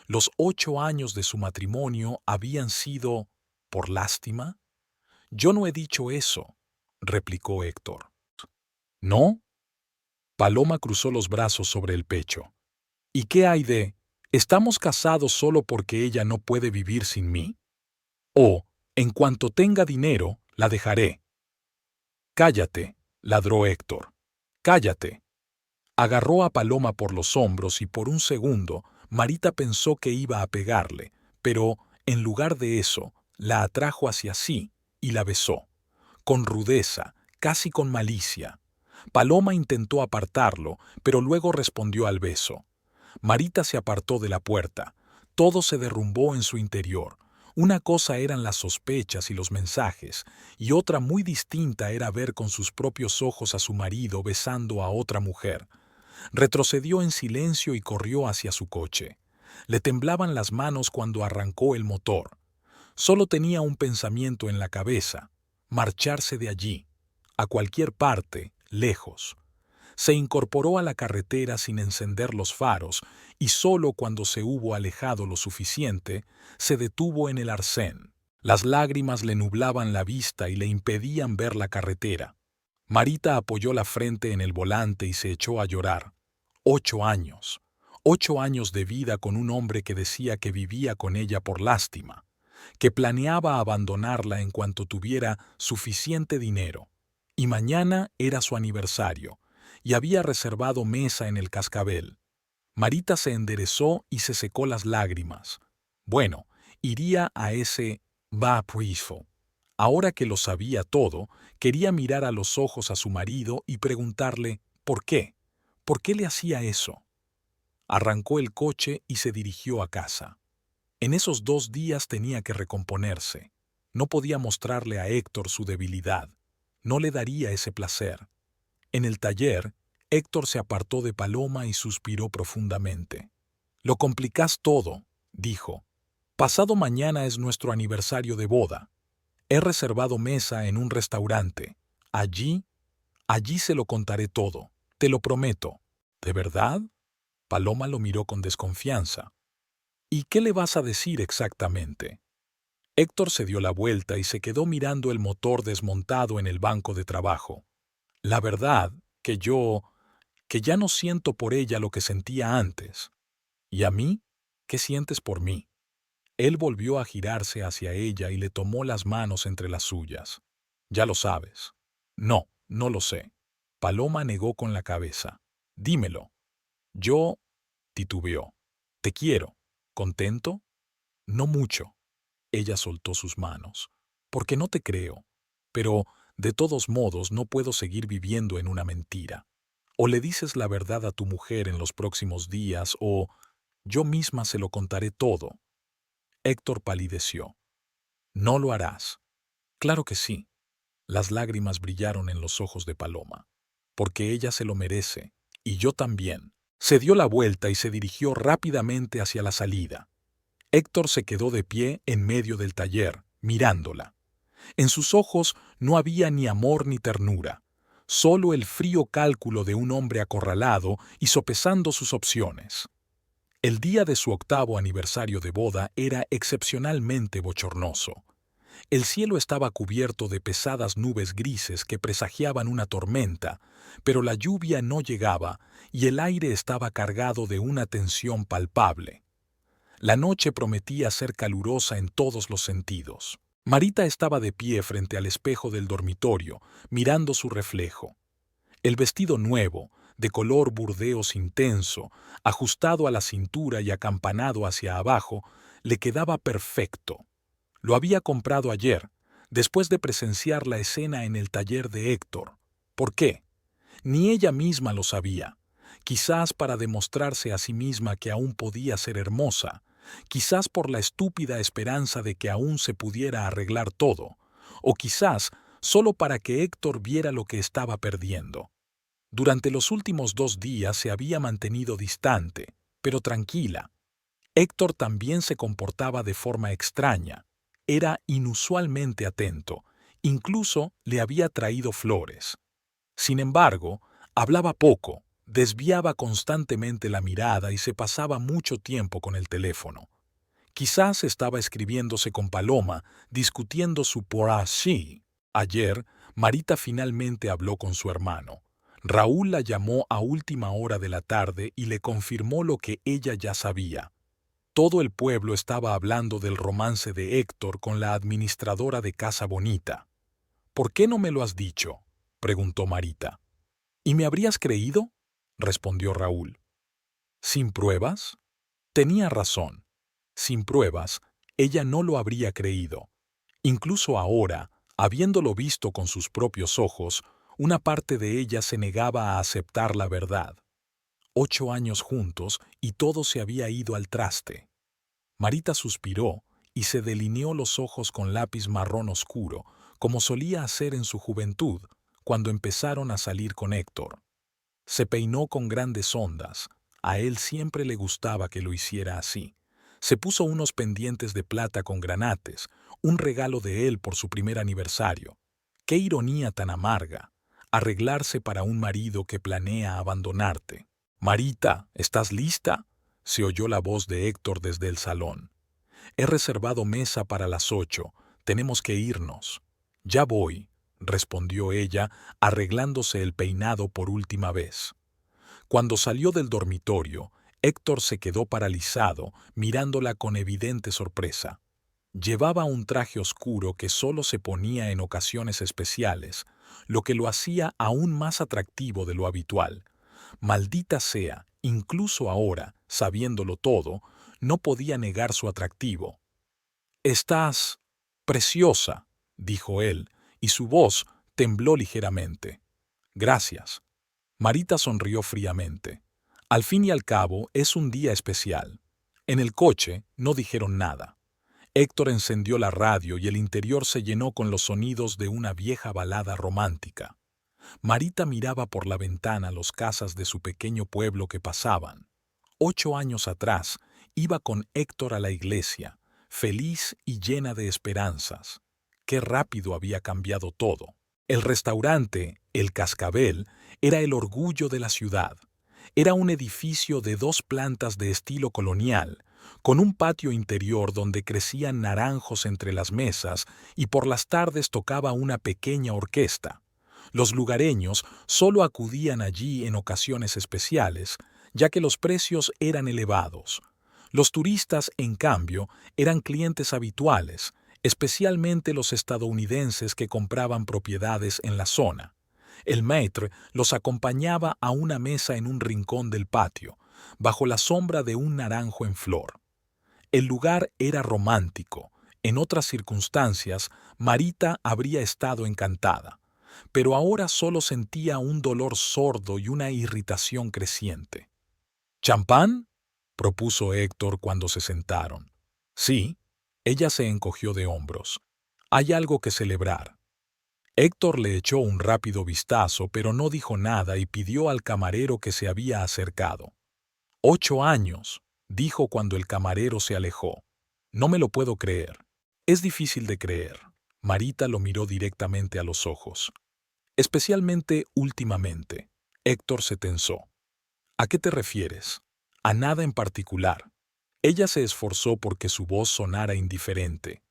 ¿Los 8 años de su matrimonio habían sido por lástima? «Yo no he dicho eso», replicó Héctor. «¿No?» Paloma cruzó los brazos sobre el pecho. «¿Y qué hay de, estamos casados solo porque ella no puede vivir sin mí? O, en cuanto tenga dinero, la dejaré». «Cállate», ladró Héctor. «Cállate». Agarró a Paloma por los hombros y por un segundo Marita pensó que iba a pegarle, pero, en lugar de eso, la atrajo hacia sí y la besó. Con rudeza, casi con malicia. Paloma intentó apartarlo, pero luego respondió al beso. Marita se apartó de la puerta. Todo se derrumbó en su interior. Una cosa eran las sospechas y los mensajes, y otra muy distinta era ver con sus propios ojos a su marido besando a otra mujer. Retrocedió en silencio y corrió hacia su coche. Le temblaban las manos cuando arrancó el motor. Solo tenía un pensamiento en la cabeza: marcharse de allí, a cualquier parte, lejos. Se incorporó a la carretera sin encender los faros y solo cuando se hubo alejado lo suficiente, se detuvo en el arcén. Las lágrimas le nublaban la vista y le impedían ver la carretera. Marita apoyó la frente en el volante y se echó a llorar. 8 años. 8 años de vida con un hombre que decía que vivía con ella por lástima, que planeaba abandonarla en cuanto tuviera suficiente dinero. Y mañana era su aniversario, y había reservado mesa en el Cascabel. Marita se enderezó y se secó las lágrimas. Bueno, iría a ese bapuifo. Ahora que lo sabía todo, quería mirar a los ojos a su marido y preguntarle ¿por qué? ¿Por qué le hacía eso? Arrancó el coche y se dirigió a casa. En esos 2 días tenía que recomponerse. No podía mostrarle a Héctor su debilidad. No le daría ese placer. En el taller, Héctor se apartó de Paloma y suspiró profundamente. «Lo complicás todo», dijo. «Pasado mañana es nuestro aniversario de boda. He reservado mesa en un restaurante. Allí se lo contaré todo. Te lo prometo». «¿De verdad?» Paloma lo miró con desconfianza. «¿Y qué le vas a decir exactamente?» Héctor se dio la vuelta y se quedó mirando el motor desmontado en el banco de trabajo. «La verdad, que ya no siento por ella lo que sentía antes. ¿Y a mí? ¿Qué sientes por mí?» Él volvió a girarse hacia ella y le tomó las manos entre las suyas. «Ya lo sabes». «No, no lo sé». Paloma negó con la cabeza. «Dímelo». «Yo», titubeó. «Te quiero». «¿Contento?» «No mucho». Ella soltó sus manos. «Porque no te creo. Pero, de todos modos, no puedo seguir viviendo en una mentira. O le dices la verdad a tu mujer en los próximos días, o yo misma se lo contaré todo». Héctor palideció. «No lo harás». «Claro que sí». Las lágrimas brillaron en los ojos de Paloma. «Porque ella se lo merece, y yo también». Se dio la vuelta y se dirigió rápidamente hacia la salida. Héctor se quedó de pie en medio del taller, mirándola. En sus ojos no había ni amor ni ternura, solo el frío cálculo de un hombre acorralado y sopesando sus opciones. El día de su 8º aniversario de boda era excepcionalmente bochornoso. El cielo estaba cubierto de pesadas nubes grises que presagiaban una tormenta, pero la lluvia no llegaba y el aire estaba cargado de una tensión palpable. La noche prometía ser calurosa en todos los sentidos. Marita estaba de pie frente al espejo del dormitorio, mirando su reflejo. El vestido nuevo, de color burdeos intenso, ajustado a la cintura y acampanado hacia abajo, le quedaba perfecto. Lo había comprado ayer, después de presenciar la escena en el taller de Héctor. ¿Por qué? Ni ella misma lo sabía. Quizás para demostrarse a sí misma que aún podía ser hermosa, quizás por la estúpida esperanza de que aún se pudiera arreglar todo, o quizás solo para que Héctor viera lo que estaba perdiendo. Durante los últimos 2 días se había mantenido distante, pero tranquila. Héctor también se comportaba de forma extraña. Era inusualmente atento, incluso le había traído flores. Sin embargo, hablaba poco, desviaba constantemente la mirada y se pasaba mucho tiempo con el teléfono. Quizás estaba escribiéndose con Paloma, discutiendo su por así. Ayer, Marita finalmente habló con su hermano. Raúl la llamó a última hora de la tarde y le confirmó lo que ella ya sabía. Todo el pueblo estaba hablando del romance de Héctor con la administradora de Casa Bonita. «¿Por qué no me lo has dicho?». preguntó Marita. ¿Y me habrías creído? Respondió Raúl. ¿Sin pruebas? Tenía razón. Sin pruebas, ella no lo habría creído. Incluso ahora, habiéndolo visto con sus propios ojos, una parte de ella se negaba a aceptar la verdad. 8 años juntos y todo se había ido al traste. Marita suspiró y se delineó los ojos con lápiz marrón oscuro, como solía hacer en su juventud, cuando empezaron a salir con Héctor. Se peinó con grandes ondas. A él siempre le gustaba que lo hiciera así. Se puso unos pendientes de plata con granates, un regalo de él por su primer aniversario. ¡Qué ironía tan amarga! Arreglarse para un marido que planea abandonarte. «Marita, ¿estás lista?», se oyó la voz de Héctor desde el salón. «He reservado mesa para las 8. Tenemos que irnos». «Ya voy», respondió ella, arreglándose el peinado por última vez. Cuando salió del dormitorio, Héctor se quedó paralizado, mirándola con evidente sorpresa. Llevaba un traje oscuro que solo se ponía en ocasiones especiales, lo que lo hacía aún más atractivo de lo habitual. Maldita sea, incluso ahora, sabiéndolo todo, no podía negar su atractivo. «Estás preciosa», dijo él, y su voz tembló ligeramente. «Gracias». Marita sonrió fríamente. Al fin y al cabo, es un día especial. En el coche no dijeron nada. Héctor encendió la radio y el interior se llenó con los sonidos de una vieja balada romántica. Marita miraba por la ventana las casas de su pequeño pueblo que pasaban. 8 años atrás, iba con Héctor a la iglesia, feliz y llena de esperanzas. Qué rápido había cambiado todo. El restaurante, El Cascabel, era el orgullo de la ciudad. Era un edificio de 2 plantas de estilo colonial, con un patio interior donde crecían naranjos entre las mesas y por las tardes tocaba una pequeña orquesta. Los lugareños solo acudían allí en ocasiones especiales, ya que los precios eran elevados. Los turistas, en cambio, eran clientes habituales, especialmente los estadounidenses que compraban propiedades en la zona. El maître los acompañaba a una mesa en un rincón del patio, bajo la sombra de un naranjo en flor. El lugar era romántico. En otras circunstancias, Marita habría estado encantada, pero ahora solo sentía un dolor sordo y una irritación creciente. «¿Champán?», propuso Héctor cuando se sentaron. «Sí». Ella se encogió de hombros. «Hay algo que celebrar». Héctor le echó un rápido vistazo, pero no dijo nada y pidió al camarero que se había acercado. «8 años», dijo cuando el camarero se alejó. «No me lo puedo creer». «Es difícil de creer». Marita lo miró directamente a los ojos. «Especialmente últimamente». Héctor se tensó. «¿A qué te refieres?» «A nada en particular». Ella se esforzó porque su voz sonara indiferente.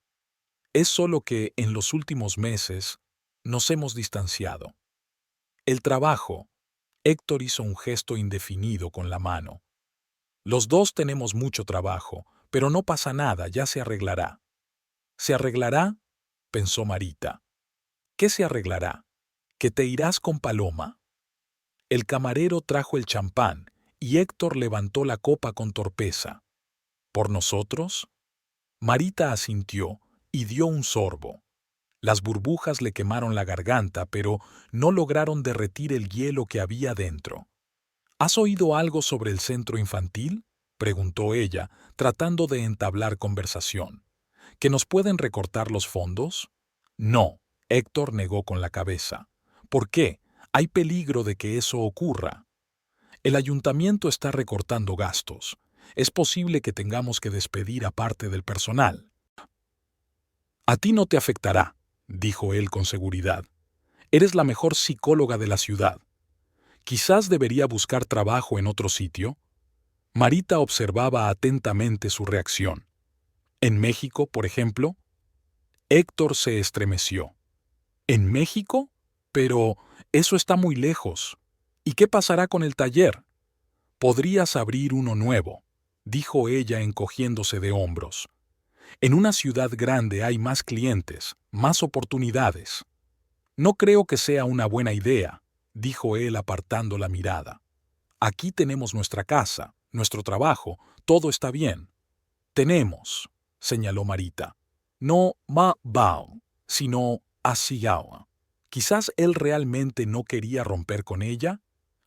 «Es solo que, en los últimos meses, nos hemos distanciado». «El trabajo». Héctor hizo un gesto indefinido con la mano. «Los dos tenemos mucho trabajo, pero no pasa nada, ya se arreglará». «¿Se arreglará?», pensó Marita. «¿Qué se arreglará? ¿Que te irás con Paloma?». El camarero trajo el champán y Héctor levantó la copa con torpeza. «¿Por nosotros?». Marita asintió y dio un sorbo. Las burbujas le quemaron la garganta, pero no lograron derretir el hielo que había dentro. «¿Has oído algo sobre el centro infantil?», preguntó ella, tratando de entablar conversación. «¿Que nos pueden recortar los fondos?». «No», Héctor negó con la cabeza. «¿Por qué? Hay peligro de que eso ocurra». «El ayuntamiento está recortando gastos. Es posible que tengamos que despedir a parte del personal». «A ti no te afectará», dijo él con seguridad. «Eres la mejor psicóloga de la ciudad. Quizás debería buscar trabajo en otro sitio». Marita observaba atentamente su reacción. «¿En México, por ejemplo?». Héctor se estremeció. «¿En México? Pero eso está muy lejos. ¿Y qué pasará con el taller?». «Podrías abrir uno nuevo», dijo ella encogiéndose de hombros. «En una ciudad grande hay más clientes, más oportunidades». No creo que sea una buena idea, dijo él apartando la mirada. Aquí tenemos nuestra casa, nuestro trabajo, todo está bien. Tenemos, señaló Marita. No ma bao, sino asiao. Quizás él realmente no quería romper con ella.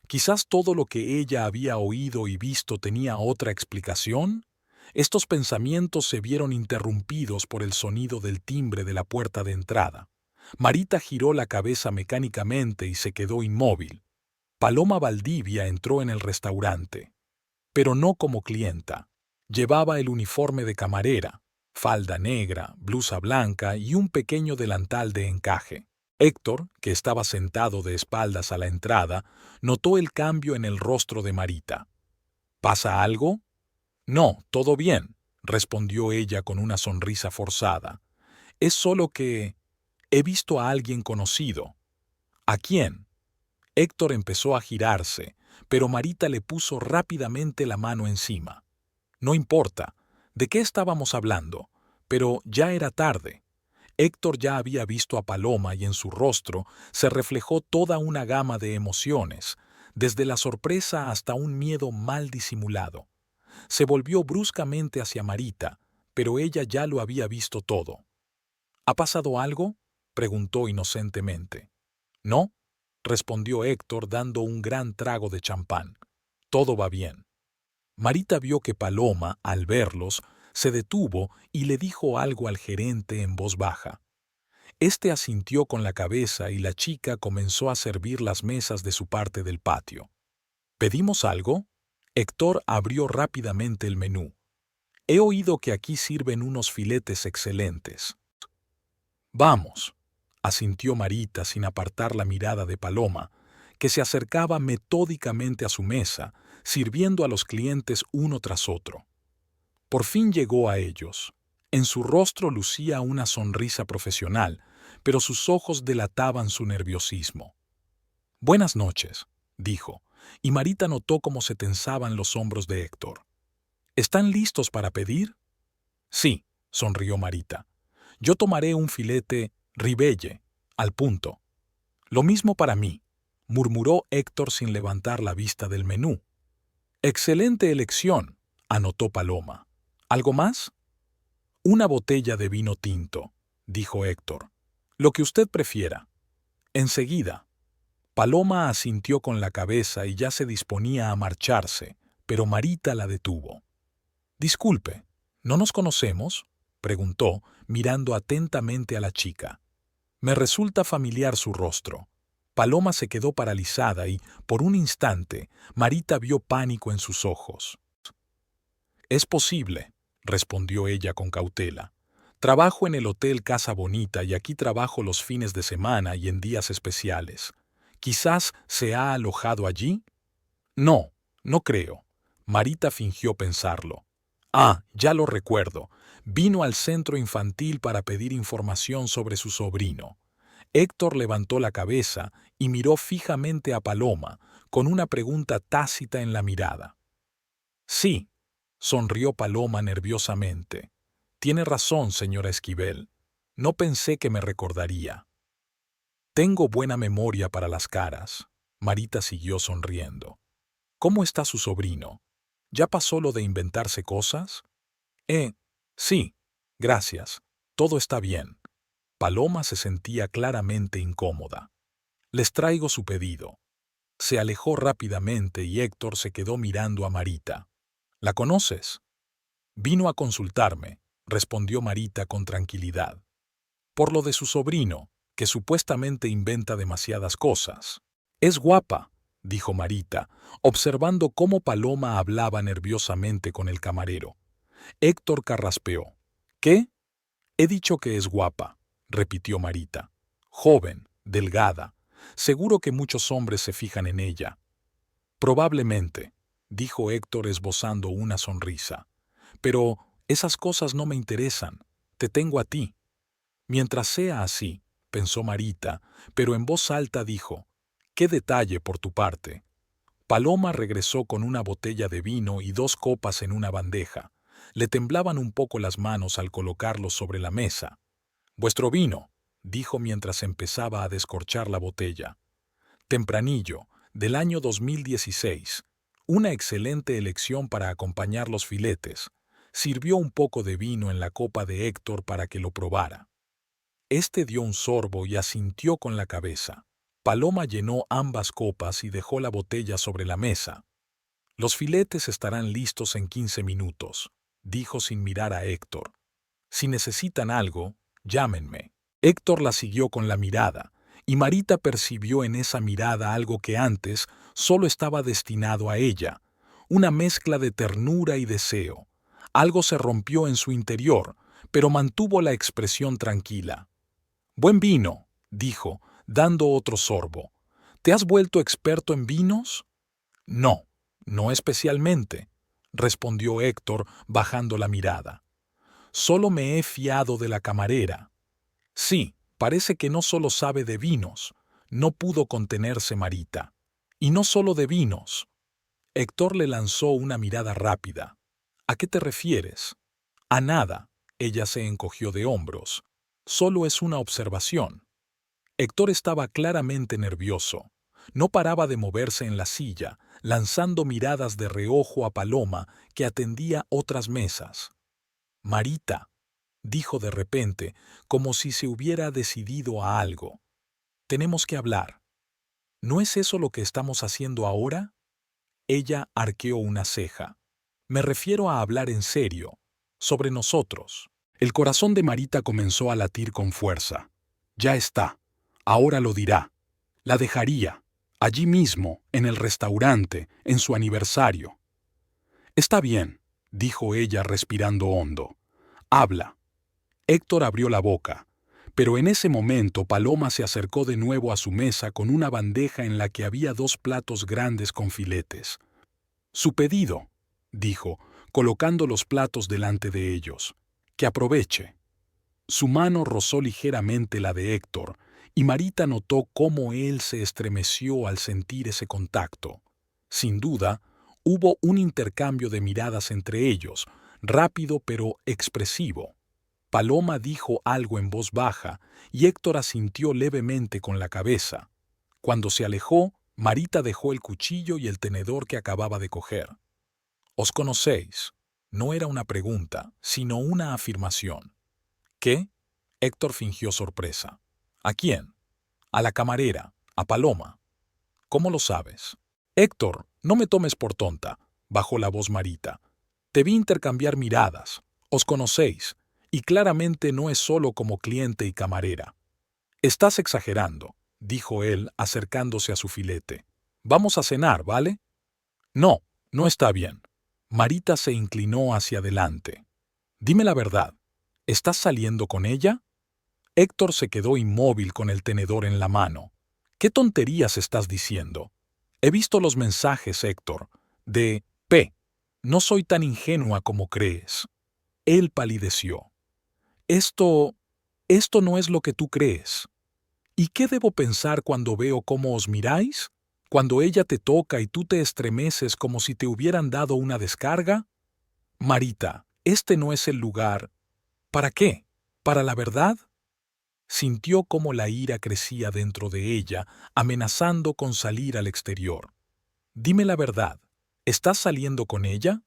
Quizás todo lo que ella había oído y visto tenía otra explicación. Estos pensamientos se vieron interrumpidos por el sonido del timbre de la puerta de entrada. Marita giró la cabeza mecánicamente y se quedó inmóvil. Paloma Valdivia entró en el restaurante, pero no como clienta. Llevaba el uniforme de camarera, falda negra, blusa blanca y un pequeño delantal de encaje. Héctor, que estaba sentado de espaldas a la entrada, notó el cambio en el rostro de Marita. ¿Pasa algo? No, todo bien, respondió ella con una sonrisa forzada. Es solo que he visto a alguien conocido. ¿A quién? Héctor empezó a girarse, pero Marita le puso rápidamente la mano encima. No importa, ¿de qué estábamos hablando? Pero ya era tarde. Héctor ya había visto a Paloma y en su rostro se reflejó toda una gama de emociones, desde la sorpresa hasta un miedo mal disimulado. Se volvió bruscamente hacia Marita, pero ella ya lo había visto todo. ¿Ha pasado algo?, preguntó inocentemente. No, respondió Héctor dando un gran trago de champán. Todo va bien. Marita vio que Paloma, al verlos, se detuvo y le dijo algo al gerente en voz baja. Este asintió con la cabeza y la chica comenzó a servir las mesas de su parte del patio. ¿Pedimos algo? Héctor abrió rápidamente el menú. He oído que aquí sirven unos filetes excelentes. Vamos, asintió Marita sin apartar la mirada de Paloma, que se acercaba metódicamente a su mesa, sirviendo a los clientes uno tras otro. Por fin llegó a ellos. En su rostro lucía una sonrisa profesional, pero sus ojos delataban su nerviosismo. Buenas noches, dijo, y Marita notó cómo se tensaban los hombros de Héctor. ¿Están listos para pedir? Sí, sonrió Marita. Yo tomaré un filete ribeye, al punto. Lo mismo para mí, murmuró Héctor sin levantar la vista del menú. Excelente elección, anotó Paloma. ¿Algo más? Una botella de vino tinto, dijo Héctor. Lo que usted prefiera. Enseguida. Paloma asintió con la cabeza y ya se disponía a marcharse, pero Marita la detuvo. Disculpe, ¿no nos conocemos?, preguntó, mirando atentamente a la chica. Me resulta familiar su rostro. Paloma se quedó paralizada y, por un instante, Marita vio pánico en sus ojos. Es posible, respondió ella con cautela. Trabajo en el Hotel Casa Bonita y aquí trabajo los fines de semana y en días especiales. ¿Quizás se ha alojado allí? No, no creo. Marita fingió pensarlo. Ah, ya lo recuerdo. Vino al centro infantil para pedir información sobre su sobrino. Héctor levantó la cabeza y miró fijamente a Paloma, con una pregunta tácita en la mirada. Sí, sonrió Paloma nerviosamente. Tiene razón, señora Esquivel. No pensé que me recordaría. Tengo buena memoria para las caras. Marita siguió sonriendo. ¿Cómo está su sobrino? ¿Ya pasó lo de inventarse cosas? Sí, gracias. Todo está bien. Paloma se sentía claramente incómoda. Les traigo su pedido. Se alejó rápidamente y Héctor se quedó mirando a Marita. ¿La conoces? Vino a consultarme, respondió Marita con tranquilidad. Por lo de su sobrino, que supuestamente inventa demasiadas cosas. Es guapa, dijo Marita, observando cómo Paloma hablaba nerviosamente con el camarero. Héctor carraspeó. ¿Qué? He dicho que es guapa, repitió Marita. Joven, delgada. Seguro que muchos hombres se fijan en ella. Probablemente, dijo Héctor esbozando una sonrisa. Pero esas cosas no me interesan. Te tengo a ti. Mientras sea así, pensó Marita, pero en voz alta dijo, «¡Qué detalle por tu parte!». Paloma regresó con una botella de vino y 2 copas en una bandeja. Le temblaban un poco las manos al colocarlos sobre la mesa. «Vuestro vino», dijo mientras empezaba a descorchar la botella. Tempranillo, del año 2016. Una excelente elección para acompañar los filetes. Sirvió un poco de vino en la copa de Héctor para que lo probara. Este dio un sorbo y asintió con la cabeza. Paloma llenó ambas copas y dejó la botella sobre la mesa. Los filetes estarán listos en 15 minutos, dijo sin mirar a Héctor. Si necesitan algo, llámenme. Héctor la siguió con la mirada, y Marita percibió en esa mirada algo que antes solo estaba destinado a ella, una mezcla de ternura y deseo. Algo se rompió en su interior, pero mantuvo la expresión tranquila. «Buen vino», dijo, dando otro sorbo. «¿Te has vuelto experto en vinos?» «No, no especialmente», respondió Héctor bajando la mirada. «Solo me he fiado de la camarera». «Sí, parece que no solo sabe de vinos», no pudo contenerse Marita. «Y no solo de vinos». Héctor le lanzó una mirada rápida. «¿A qué te refieres?» «A nada», ella se encogió de hombros. «Solo es una observación». Héctor estaba claramente nervioso. No paraba de moverse en la silla, lanzando miradas de reojo a Paloma, que atendía otras mesas. «Marita», dijo de repente, como si se hubiera decidido a algo. «Tenemos que hablar». «¿No es eso lo que estamos haciendo ahora?» Ella arqueó una ceja. «Me refiero a hablar en serio, sobre nosotros». El corazón de Marita comenzó a latir con fuerza. «Ya está. Ahora lo dirá. La dejaría. Allí mismo, en el restaurante, en su aniversario». «Está bien», dijo ella respirando hondo. «Habla». Héctor abrió la boca, pero en ese momento Paloma se acercó de nuevo a su mesa con una bandeja en la que había 2 platos grandes con filetes. «Su pedido», dijo, colocando los platos delante de ellos. «Que aproveche». Su mano rozó ligeramente la de Héctor, y Marita notó cómo él se estremeció al sentir ese contacto. Sin duda, hubo un intercambio de miradas entre ellos, rápido pero expresivo. Paloma dijo algo en voz baja, y Héctor asintió levemente con la cabeza. Cuando se alejó, Marita dejó el cuchillo y el tenedor que acababa de coger. «¿Os conocéis?» No era una pregunta, sino una afirmación. «¿Qué?» Héctor fingió sorpresa. «¿A quién?» «A la camarera, a Paloma». «¿Cómo lo sabes?» «Héctor, no me tomes por tonta», bajó la voz Marita. «Te vi intercambiar miradas. Os conocéis, y claramente no es solo como cliente y camarera». «Estás exagerando», dijo él acercándose a su filete. «Vamos a cenar, ¿vale?» «No, no está bien». Marita se inclinó hacia adelante. «Dime la verdad. ¿Estás saliendo con ella?» Héctor se quedó inmóvil con el tenedor en la mano. «¿Qué tonterías estás diciendo?» «He visto los mensajes, Héctor, de P. No soy tan ingenua como crees». Él palideció. Esto no es lo que tú crees». «¿Y qué debo pensar cuando veo cómo os miráis? Cuando ella te toca y tú te estremeces como si te hubieran dado una descarga?» «Marita, este no es el lugar». «¿Para qué? ¿Para la verdad?» Sintió cómo la ira crecía dentro de ella, amenazando con salir al exterior. «Dime la verdad. ¿Estás saliendo con ella?»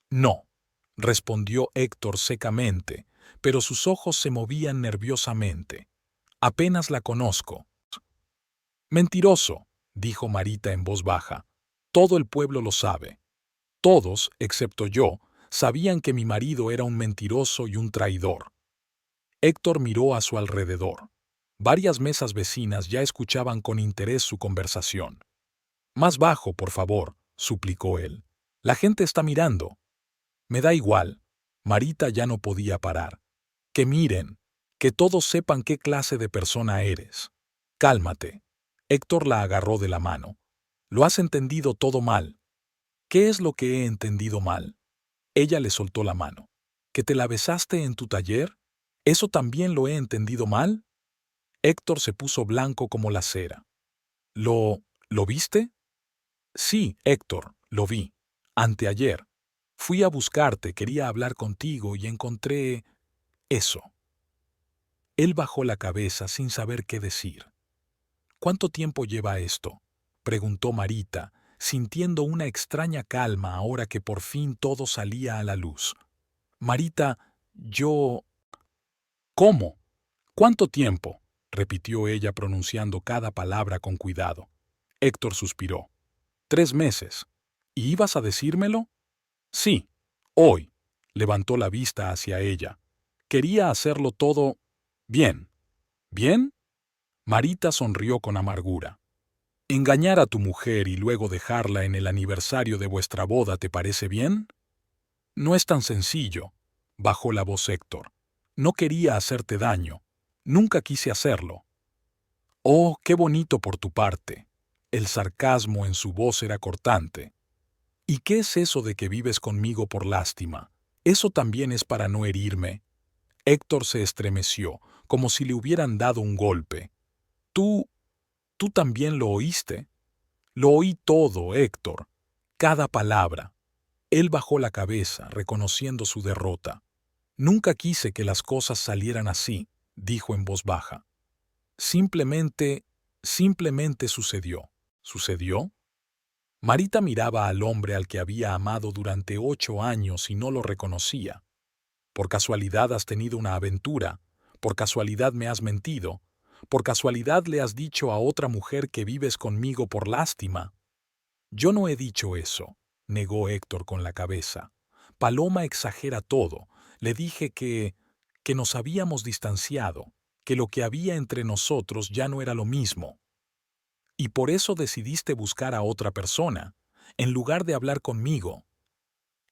«No», respondió Héctor secamente, pero sus ojos se movían nerviosamente. «Apenas la conozco». «Mentiroso», dijo Marita en voz baja. «Todo el pueblo lo sabe. Todos, excepto yo, sabían que mi marido era un mentiroso y un traidor». Héctor miró a su alrededor. Varias mesas vecinas ya escuchaban con interés su conversación. «Más bajo, por favor», suplicó él. «La gente está mirando». «Me da igual». Marita ya no podía parar. «Que miren, que todos sepan qué clase de persona eres». «Cálmate». Héctor la agarró de la mano. «Lo has entendido todo mal». «¿Qué es lo que he entendido mal?» Ella le soltó la mano. «¿Que te la besaste en tu taller? ¿Eso también lo he entendido mal?» Héctor se puso blanco como la cera. ¿Lo viste?» «Sí, Héctor, lo vi. Anteayer. Fui a buscarte, quería hablar contigo y encontré eso». Él bajó la cabeza sin saber qué decir. ¿Cuánto tiempo lleva esto?, preguntó Marita, sintiendo una extraña calma ahora que por fin todo salía a la luz. Marita, yo... ¿Cómo? ¿Cuánto tiempo?, repitió ella pronunciando cada palabra con cuidado. Héctor suspiró. 3 meses. ¿Y ibas a decírmelo? Sí, hoy. Levantó la vista hacia ella. Quería hacerlo todo bien. ¿Bien? Marita sonrió con amargura. ¿Engañar a tu mujer y luego dejarla en el aniversario de vuestra boda te parece bien? No es tan sencillo, bajó la voz Héctor. No quería hacerte daño. Nunca quise hacerlo. Oh, qué bonito por tu parte. El sarcasmo en su voz era cortante. ¿Y qué es eso de que vives conmigo por lástima? ¿Eso también es para no herirme? Héctor se estremeció, como si le hubieran dado un golpe. ¿Tú también lo oíste? Lo oí todo, Héctor. Cada palabra. Él bajó la cabeza, reconociendo su derrota. Nunca quise que las cosas salieran así, dijo en voz baja. Simplemente sucedió. ¿Sucedió? Marita miraba al hombre al que había amado durante 8 años y no lo reconocía. Por casualidad has tenido una aventura, por casualidad me has mentido, por casualidad le has dicho a otra mujer que vives conmigo por lástima. Yo no he dicho eso, negó Héctor con la cabeza. Paloma exagera todo. Le dije que nos habíamos distanciado, que lo que había entre nosotros ya no era lo mismo. Y por eso decidiste buscar a otra persona, en lugar de hablar conmigo.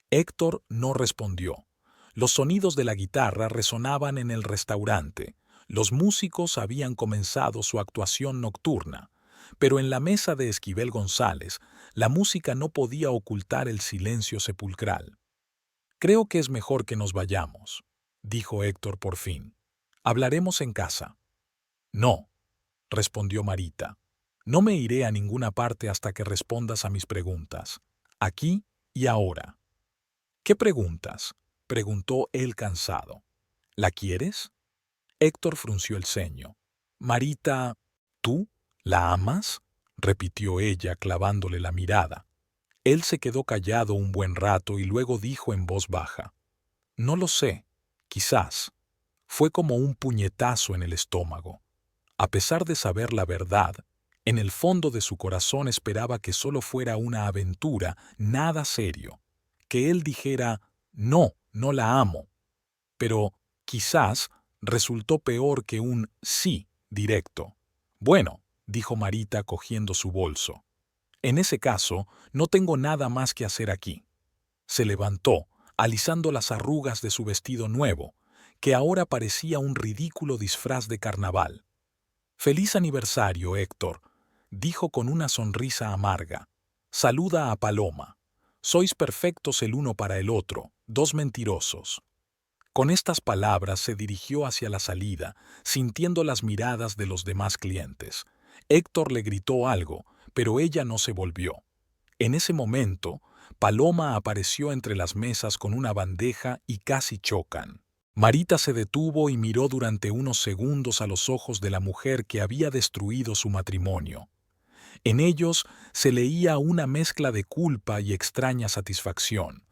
Héctor no respondió. Los sonidos de la guitarra resonaban en el restaurante. Los músicos habían comenzado su actuación nocturna, pero en la mesa de Esquivel González, la música no podía ocultar el silencio sepulcral. Creo que es mejor que nos vayamos, dijo Héctor por fin. Hablaremos en casa. No, respondió Marita. No me iré a ninguna parte hasta que respondas a mis preguntas. Aquí y ahora. ¿Qué preguntas?, preguntó él cansado. ¿La quieres? Héctor frunció el ceño. Marita, ¿tú la amas?, repitió ella clavándole la mirada. Él se quedó callado un buen rato y luego dijo en voz baja. No lo sé, quizás. Fue como un puñetazo en el estómago. A pesar de saber la verdad, en el fondo de su corazón esperaba que solo fuera una aventura, nada serio. Que él dijera, no, no la amo. Pero, quizás, resultó peor que un sí directo. Bueno, dijo Marita cogiendo su bolso. En ese caso, no tengo nada más que hacer aquí. Se levantó, alisando las arrugas de su vestido nuevo, que ahora parecía un ridículo disfraz de carnaval. «Feliz aniversario, Héctor», dijo con una sonrisa amarga. «Saluda a Paloma. Sois perfectos el uno para el otro, 2 mentirosos». Con estas palabras se dirigió hacia la salida, sintiendo las miradas de los demás clientes. Héctor le gritó algo, pero ella no se volvió. En ese momento, Paloma apareció entre las mesas con una bandeja y casi chocan. Marita se detuvo y miró durante unos segundos a los ojos de la mujer que había destruido su matrimonio. En ellos se leía una mezcla de culpa y extraña satisfacción.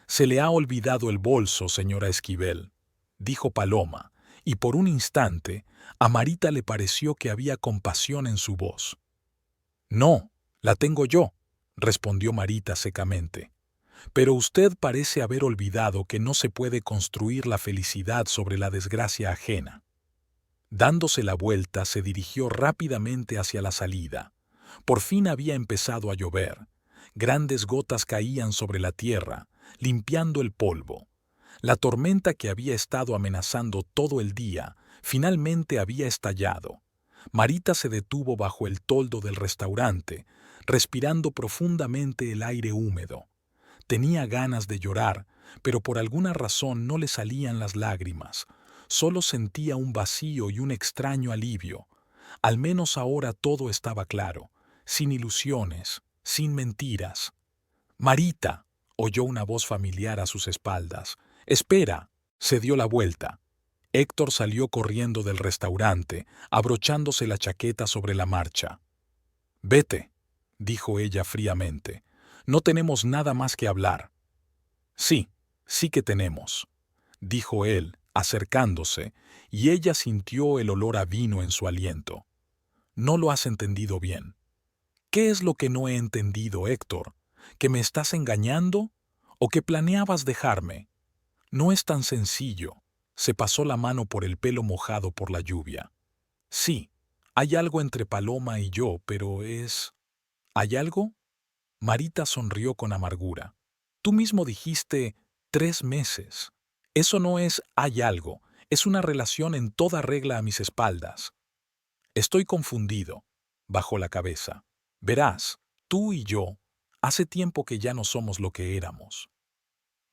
«Se le ha olvidado el bolso, señora Esquivel», dijo Paloma, y por un instante a Marita le pareció que había compasión en su voz. «No, la tengo yo», respondió Marita secamente. «Pero usted parece haber olvidado que no se puede construir la felicidad sobre la desgracia ajena». Dándose la vuelta, se dirigió rápidamente hacia la salida. Por fin había empezado a llover. Grandes gotas caían sobre la tierra, limpiando el polvo. La tormenta que había estado amenazando todo el día finalmente había estallado. Marita se detuvo bajo el toldo del restaurante, respirando profundamente el aire húmedo. Tenía ganas de llorar, pero por alguna razón no le salían las lágrimas. Solo sentía un vacío y un extraño alivio. Al menos ahora todo estaba claro, sin ilusiones, sin mentiras. «Marita», oyó una voz familiar a sus espaldas. «Espera», se dio la vuelta. Héctor salió corriendo del restaurante, abrochándose la chaqueta sobre la marcha. «Vete», dijo ella fríamente. «No tenemos nada más que hablar». «Sí, sí que tenemos», dijo él, acercándose, y ella sintió el olor a vino en su aliento. «No lo has entendido bien». «¿Qué es lo que no he entendido, Héctor? ¿Que me estás engañando? ¿O que planeabas dejarme?» «No es tan sencillo». Se pasó la mano por el pelo mojado por la lluvia. «Sí, hay algo entre Paloma y yo, pero es...» ¿Hay algo? Marita sonrió con amargura. Tú mismo dijiste 3 meses. Eso no es hay algo, es una relación en toda regla a mis espaldas. Estoy confundido. Bajó la cabeza. Verás, tú y yo, hace tiempo que ya no somos lo que éramos.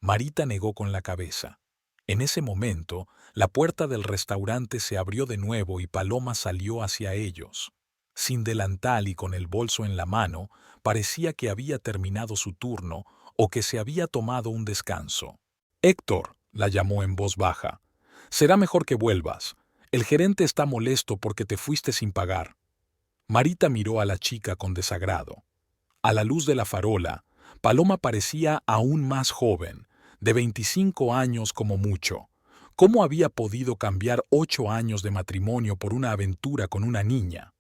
Marita negó con la cabeza. En ese momento, la puerta del restaurante se abrió de nuevo y Paloma salió hacia ellos. Sin delantal y con el bolso en la mano, parecía que había terminado su turno o que se había tomado un descanso. «Héctor», la llamó en voz baja, «será mejor que vuelvas. El gerente está molesto porque te fuiste sin pagar». Marita miró a la chica con desagrado. A la luz de la farola, Paloma parecía aún más joven, de 25 años como mucho. ¿Cómo había podido cambiar 8 años de matrimonio por una aventura con una niña?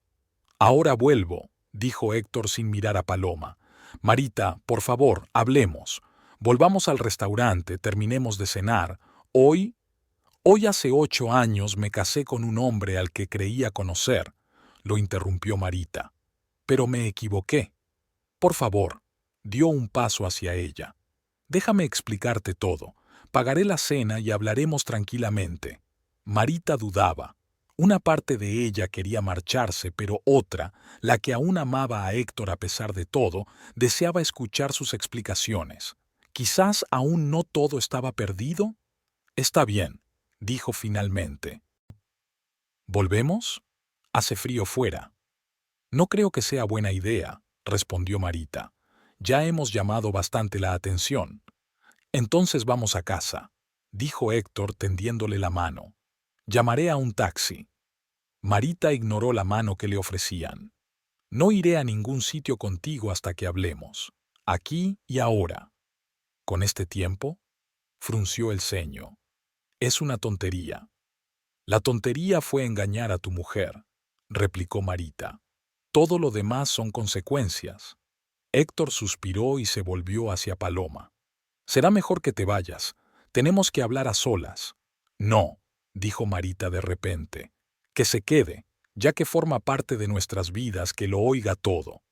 «Ahora vuelvo», dijo Héctor sin mirar a Paloma. «Marita, por favor, hablemos. Volvamos al restaurante, terminemos de cenar. Hoy hace 8 años me casé con un hombre al que creía conocer», lo interrumpió Marita. «Pero me equivoqué. Por favor», dio un paso hacia ella. «Déjame explicarte todo. Pagaré la cena y hablaremos tranquilamente». Marita dudaba. Una parte de ella quería marcharse, pero otra, la que aún amaba a Héctor a pesar de todo, deseaba escuchar sus explicaciones. Quizás aún no todo estaba perdido. «Está bien», dijo finalmente. «¿Volvemos? Hace frío fuera». «No creo que sea buena idea», respondió Marita. «Ya hemos llamado bastante la atención». «Entonces vamos a casa», dijo Héctor tendiéndole la mano. «Llamaré a un taxi». Marita ignoró la mano que le ofrecían. «No iré a ningún sitio contigo hasta que hablemos. Aquí y ahora». «¿Con este tiempo?», frunció el ceño. «Es una tontería». «La tontería fue engañar a tu mujer», replicó Marita. «Todo lo demás son consecuencias». Héctor suspiró y se volvió hacia Paloma. «Será mejor que te vayas. Tenemos que hablar a solas». «No», dijo Marita de repente. «Que se quede, ya que forma parte de nuestras vidas, que lo oiga todo».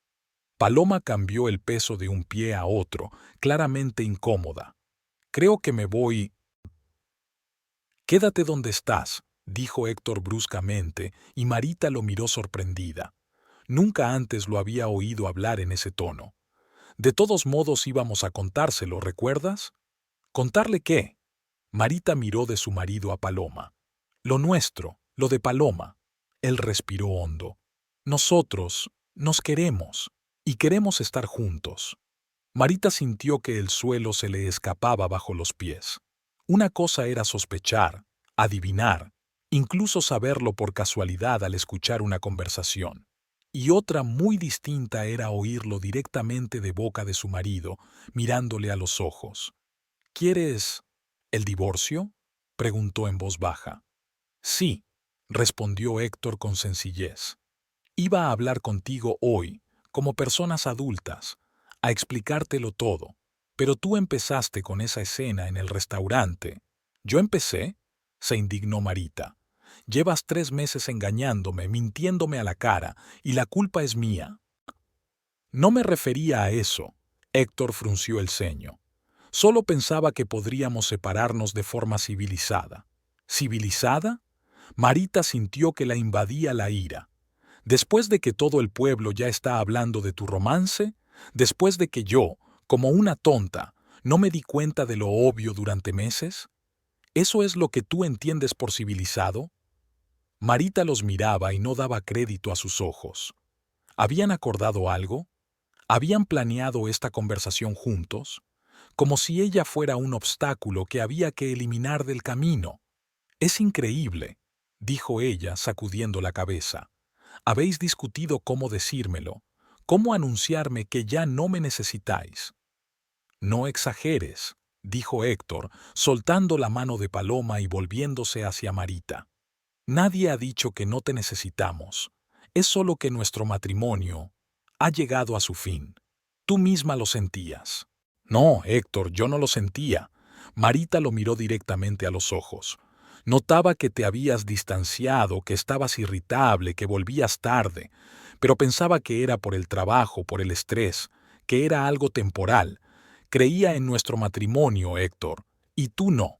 Paloma cambió el peso de un pie a otro, claramente incómoda. «Creo que me voy». «Quédate donde estás», dijo Héctor bruscamente, y Marita lo miró sorprendida. Nunca antes lo había oído hablar en ese tono. «De todos modos íbamos a contárselo, ¿recuerdas?» «¿Contarle qué?» Marita miró de su marido a Paloma. «Lo nuestro, lo de Paloma». Él respiró hondo. «Nosotros nos queremos y queremos estar juntos». Marita sintió que el suelo se le escapaba bajo los pies. Una cosa era sospechar, adivinar, incluso saberlo por casualidad al escuchar una conversación. Y otra muy distinta era oírlo directamente de boca de su marido, mirándole a los ojos. «¿Quieres el divorcio?», preguntó en voz baja. «Sí», respondió Héctor con sencillez. «Iba a hablar contigo hoy, como personas adultas, a explicártelo todo, pero tú empezaste con esa escena en el restaurante». «¿Yo empecé?», se indignó Marita. «Llevas 3 meses engañándome, mintiéndome a la cara, y la culpa es mía». «No me refería a eso», Héctor frunció el ceño. «Solo pensaba que podríamos separarnos de forma civilizada». «¿Civilizada?». Marita sintió que la invadía la ira. «Después de que todo el pueblo ya está hablando de tu romance, después de que yo, como una tonta, no me di cuenta de lo obvio durante meses, ¿eso es lo que tú entiendes por civilizado?». Marita los miraba y no daba crédito a sus ojos. ¿Habían acordado algo? ¿Habían planeado esta conversación juntos? Como si ella fuera un obstáculo que había que eliminar del camino. Es increíble, dijo ella sacudiendo la cabeza. Habéis discutido cómo decírmelo, cómo anunciarme que ya no me necesitáis. No exageres, dijo Héctor, soltando la mano de Paloma y volviéndose hacia Marita. Nadie ha dicho que no te necesitamos. Es solo que nuestro matrimonio ha llegado a su fin. Tú misma lo sentías. No, Héctor, yo no lo sentía. Marita lo miró directamente a los ojos. Notaba que te habías distanciado, que estabas irritable, que volvías tarde, pero pensaba que era por el trabajo, por el estrés, que era algo temporal. Creía en nuestro matrimonio, Héctor, y tú no.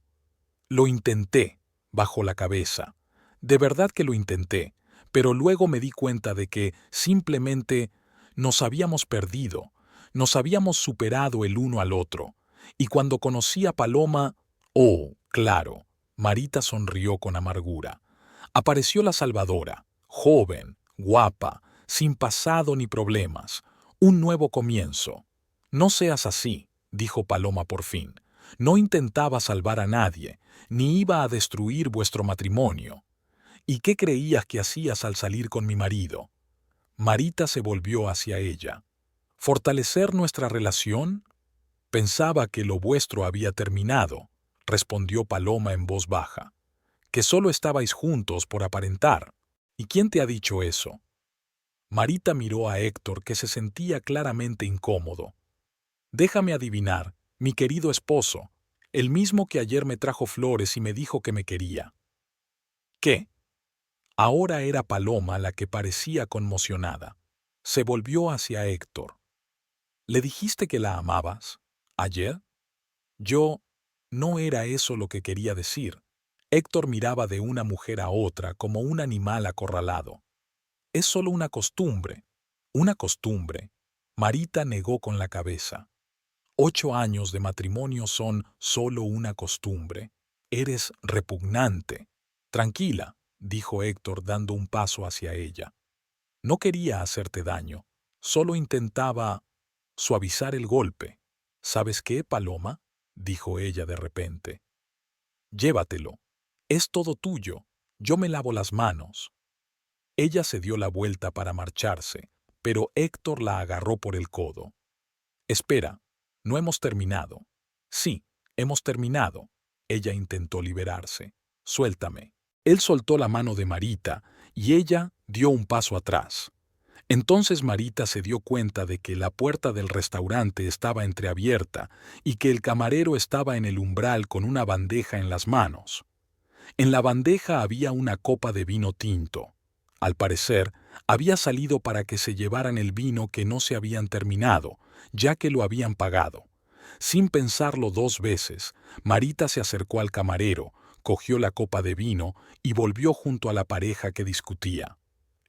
Lo intenté, bajó la cabeza. De verdad que lo intenté, pero luego me di cuenta de que simplemente nos habíamos perdido, nos habíamos superado el uno al otro. Y cuando conocí a Paloma, oh, claro, Marita sonrió con amargura. Apareció la Salvadora, joven, guapa, sin pasado ni problemas, un nuevo comienzo. No seas así, dijo Paloma por fin. No intentaba salvar a nadie, ni iba a destruir vuestro matrimonio. ¿Y qué creías que hacías al salir con mi marido? Marita se volvió hacia ella. ¿Fortalecer nuestra relación? Pensaba que lo vuestro había terminado, respondió Paloma en voz baja. Que solo estabais juntos por aparentar. ¿Y quién te ha dicho eso? Marita miró a Héctor, que se sentía claramente incómodo. Déjame adivinar, mi querido esposo, el mismo que ayer me trajo flores y me dijo que me quería. ¿Qué? Ahora era Paloma la que parecía conmocionada. Se volvió hacia Héctor. ¿Le dijiste que la amabas? ¿Ayer? Yo... No era eso lo que quería decir. Héctor miraba de una mujer a otra como un animal acorralado. Es solo una costumbre. Una costumbre. Marita negó con la cabeza. 8 años de matrimonio son solo una costumbre. Eres repugnante. Tranquila, dijo Héctor dando un paso hacia ella. No quería hacerte daño. Solo intentaba suavizar el golpe. ¿Sabes qué, Paloma? Dijo ella de repente. Llévatelo. Es todo tuyo. Yo me lavo las manos. Ella se dio la vuelta para marcharse, pero Héctor la agarró por el codo. Espera, no hemos terminado. Sí, hemos terminado. Ella intentó liberarse. Suéltame. Él soltó la mano de Marita y ella dio un paso atrás. Entonces Marita se dio cuenta de que la puerta del restaurante estaba entreabierta y que el camarero estaba en el umbral con una bandeja en las manos. En la bandeja había una copa de vino tinto. Al parecer, había salido para que se llevaran el vino que no se habían terminado, ya que lo habían pagado. Sin pensarlo 2 veces, Marita se acercó al camarero, cogió la copa de vino y volvió junto a la pareja que discutía.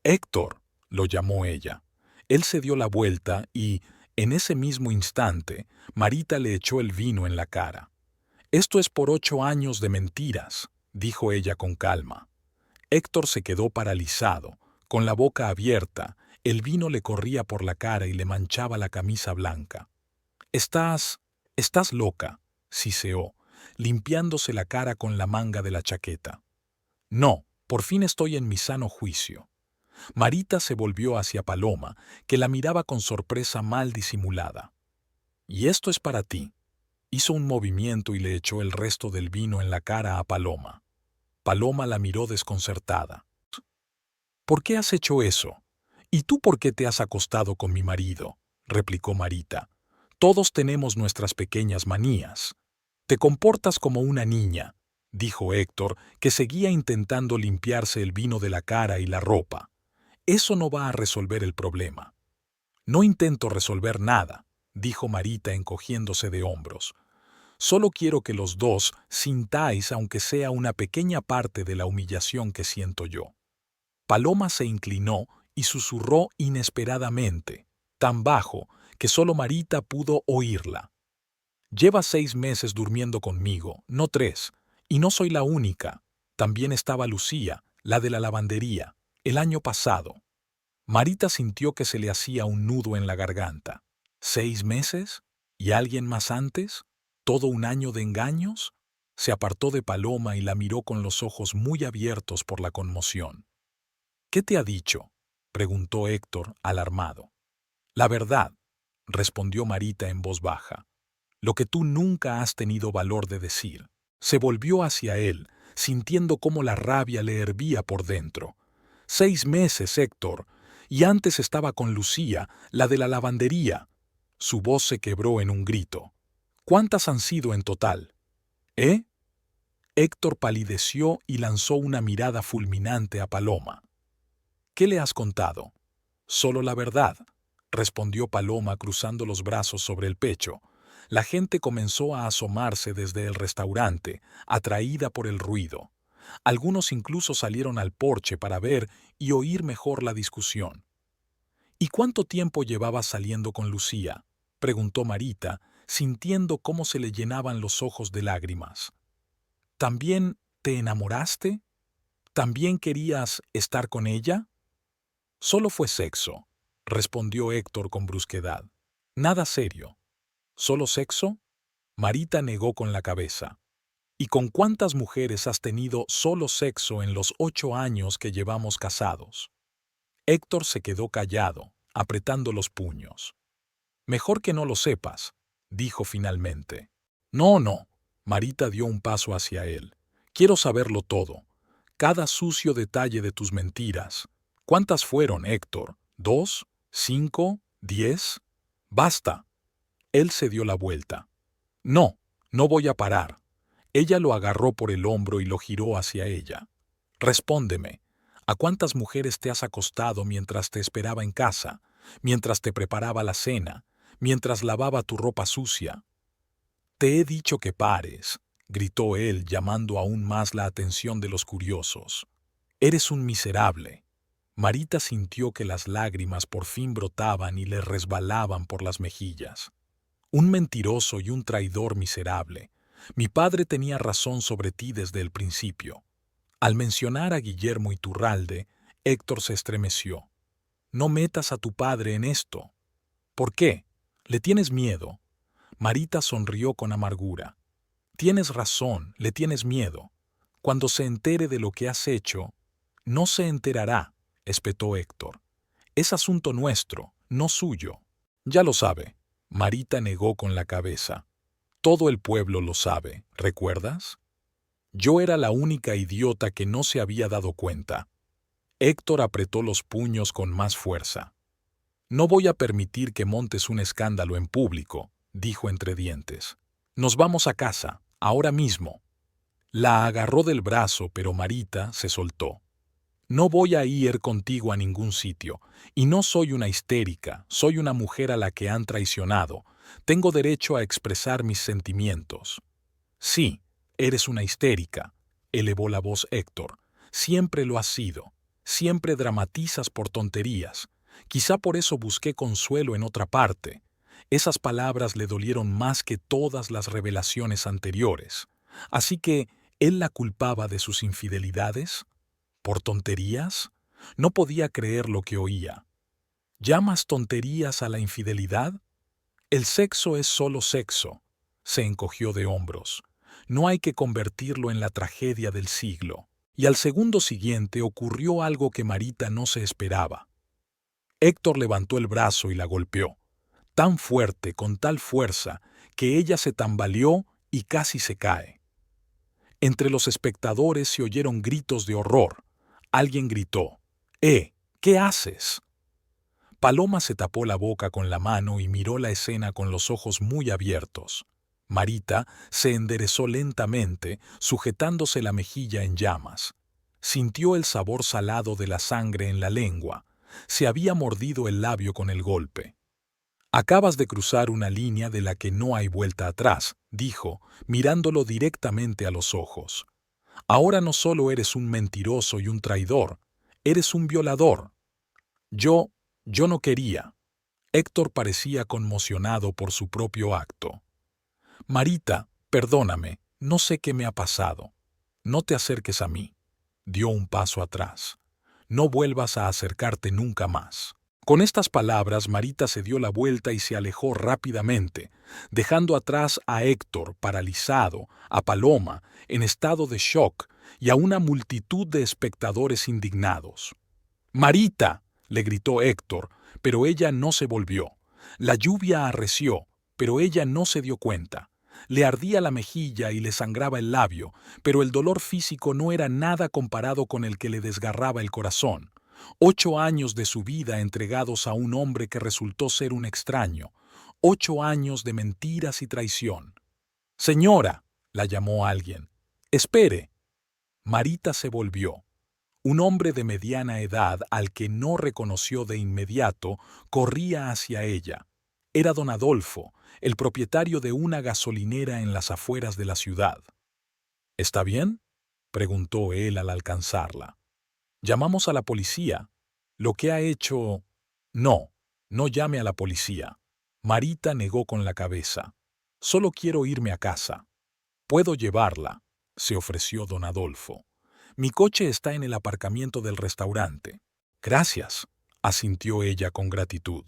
«Héctor», lo llamó ella. Él se dio la vuelta y, en ese mismo instante, Marita le echó el vino en la cara. «Esto es por 8 años de mentiras», dijo ella con calma. Héctor se quedó paralizado, con la boca abierta, el vino le corría por la cara y le manchaba la camisa blanca. «Estás loca», siseó, limpiándose la cara con la manga de la chaqueta. «No, por fin estoy en mi sano juicio». Marita se volvió hacia Paloma, que la miraba con sorpresa mal disimulada. «Y esto es para ti». Hizo un movimiento y le echó el resto del vino en la cara a Paloma. Paloma la miró desconcertada. «¿Por qué has hecho eso? ¿Y tú por qué te has acostado con mi marido?», replicó Marita. «Todos tenemos nuestras pequeñas manías». «Te comportas como una niña», dijo Héctor, que seguía intentando limpiarse el vino de la cara y la ropa. «Eso no va a resolver el problema». «No intento resolver nada», dijo Marita encogiéndose de hombros. «Solo quiero que los dos sintáis aunque sea una pequeña parte de la humillación que siento yo». Paloma se inclinó y susurró inesperadamente, tan bajo que solo Marita pudo oírla. «Llevas 6 meses durmiendo conmigo, no 3, y no soy la única. También estaba Lucía, la de la lavandería, el año pasado». Marita sintió que se le hacía un nudo en la garganta. ¿6 meses? ¿Y alguien más antes? ¿Todo un año de engaños? Se apartó de Paloma y la miró con los ojos muy abiertos por la conmoción. ¿Qué te ha dicho?, preguntó Héctor, alarmado. La verdad, respondió Marita en voz baja. Lo que tú nunca has tenido valor de decir. Se volvió hacia él, sintiendo cómo la rabia le hervía por dentro. 6 meses, Héctor, y antes estaba con Lucía, la de la lavandería. Su voz se quebró en un grito. ¿Cuántas han sido en total? ¿Eh? Héctor palideció y lanzó una mirada fulminante a Paloma. ¿Qué le has contado? Solo la verdad, respondió Paloma cruzando los brazos sobre el pecho. La gente comenzó a asomarse desde el restaurante, atraída por el ruido. Algunos incluso salieron al porche para ver y oír mejor la discusión. ¿Y cuánto tiempo llevabas saliendo con Lucía?, preguntó Marita, sintiendo cómo se le llenaban los ojos de lágrimas. ¿También te enamoraste? ¿También querías estar con ella? Solo fue sexo, respondió Héctor con brusquedad. Nada serio. ¿Solo sexo? Marita negó con la cabeza. ¿Y con cuántas mujeres has tenido solo sexo en los 8 años que llevamos casados? Héctor se quedó callado, apretando los puños. Mejor que no lo sepas, dijo finalmente. No, no. Marita dio un paso hacia él. Quiero saberlo todo. Cada sucio detalle de tus mentiras. ¿Cuántas fueron, Héctor? ¿2? ¿5? ¿10? Basta. Él se dio la vuelta. No, no voy a parar. Ella lo agarró por el hombro y lo giró hacia ella. Respóndeme, ¿a cuántas mujeres te has acostado mientras te esperaba en casa, mientras te preparaba la cena, mientras lavaba tu ropa sucia? Te he dicho que pares, gritó él, llamando aún más la atención de los curiosos. Eres un miserable. Marita sintió que las lágrimas por fin brotaban y le resbalaban por las mejillas. Un mentiroso y un traidor miserable. Mi padre tenía razón sobre ti desde el principio. Al mencionar a Guillermo Iturralde, Héctor se estremeció. No metas a tu padre en esto. ¿Por qué? ¿Le tienes miedo? Marita sonrió con amargura. Tienes razón, le tienes miedo. Cuando se entere de lo que has hecho, no se enterará, espetó Héctor. Es asunto nuestro, no suyo. Ya lo sabe. Marita negó con la cabeza. Todo el pueblo lo sabe, ¿recuerdas? Yo era la única idiota que no se había dado cuenta. Héctor apretó los puños con más fuerza. No voy a permitir que montes un escándalo en público, dijo entre dientes. Nos vamos a casa, ahora mismo. La agarró del brazo, pero Marita se soltó. No voy a ir contigo a ningún sitio, y no soy una histérica, soy una mujer a la que han traicionado. Tengo derecho a expresar mis sentimientos. Sí, eres una histérica, elevó la voz Héctor. Siempre lo has sido. Siempre dramatizas por tonterías. Quizá por eso busqué consuelo en otra parte. Esas palabras le dolieron más que todas las revelaciones anteriores. Así que, ¿él la culpaba de sus infidelidades? ¿Por tonterías? No podía creer lo que oía. ¿Llamas tonterías a la infidelidad? El sexo es solo sexo. Se encogió de hombros. No hay que convertirlo en la tragedia del siglo. Y al segundo siguiente ocurrió algo que Marita no se esperaba. Héctor levantó el brazo y la golpeó. Tan fuerte, con tal fuerza, que ella se tambaleó y casi se cae. Entre los espectadores se oyeron gritos de horror. Alguien gritó, ¿qué haces? Paloma se tapó la boca con la mano y miró la escena con los ojos muy abiertos. Marita se enderezó lentamente, sujetándose la mejilla en llamas. Sintió el sabor salado de la sangre en la lengua. Se había mordido el labio con el golpe. Acabas de cruzar una línea de la que no hay vuelta atrás, dijo, mirándolo directamente a los ojos. Ahora no solo eres un mentiroso y un traidor, eres un violador. Yo no quería. Héctor parecía conmocionado por su propio acto. Marita, perdóname, no sé qué me ha pasado. No te acerques a mí. Dio un paso atrás. No vuelvas a acercarte nunca más. Con estas palabras, Marita se dio la vuelta y se alejó rápidamente, dejando atrás a Héctor paralizado, a Paloma en estado de shock y a una multitud de espectadores indignados. «¡Marita!», le gritó Héctor, pero ella no se volvió. La lluvia arreció, pero ella no se dio cuenta. Le ardía la mejilla y le sangraba el labio, pero el dolor físico no era nada comparado con el que le desgarraba el corazón. 8 años de su vida entregados a un hombre que resultó ser un extraño. 8 años de mentiras y traición. «Señora», la llamó alguien. «Espere». Marita se volvió. Un hombre de mediana edad, al que no reconoció de inmediato, corría hacia ella. Era don Adolfo, el propietario de una gasolinera en las afueras de la ciudad. «¿Está bien?», preguntó él al alcanzarla. «Llamamos a la policía. Lo que ha hecho...». «No, no llame a la policía». Marita negó con la cabeza. «Solo quiero irme a casa». «Puedo llevarla», se ofreció don Adolfo. «Mi coche está en el aparcamiento del restaurante». «Gracias», asintió ella con gratitud.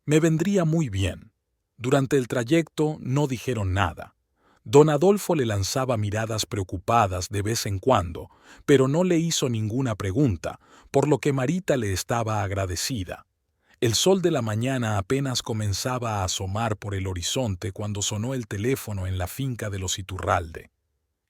«Me vendría muy bien». Durante el trayecto no dijeron nada. Don Adolfo le lanzaba miradas preocupadas de vez en cuando, pero no le hizo ninguna pregunta, por lo que Marita le estaba agradecida. El sol de la mañana apenas comenzaba a asomar por el horizonte cuando sonó el teléfono en la finca de los Iturralde.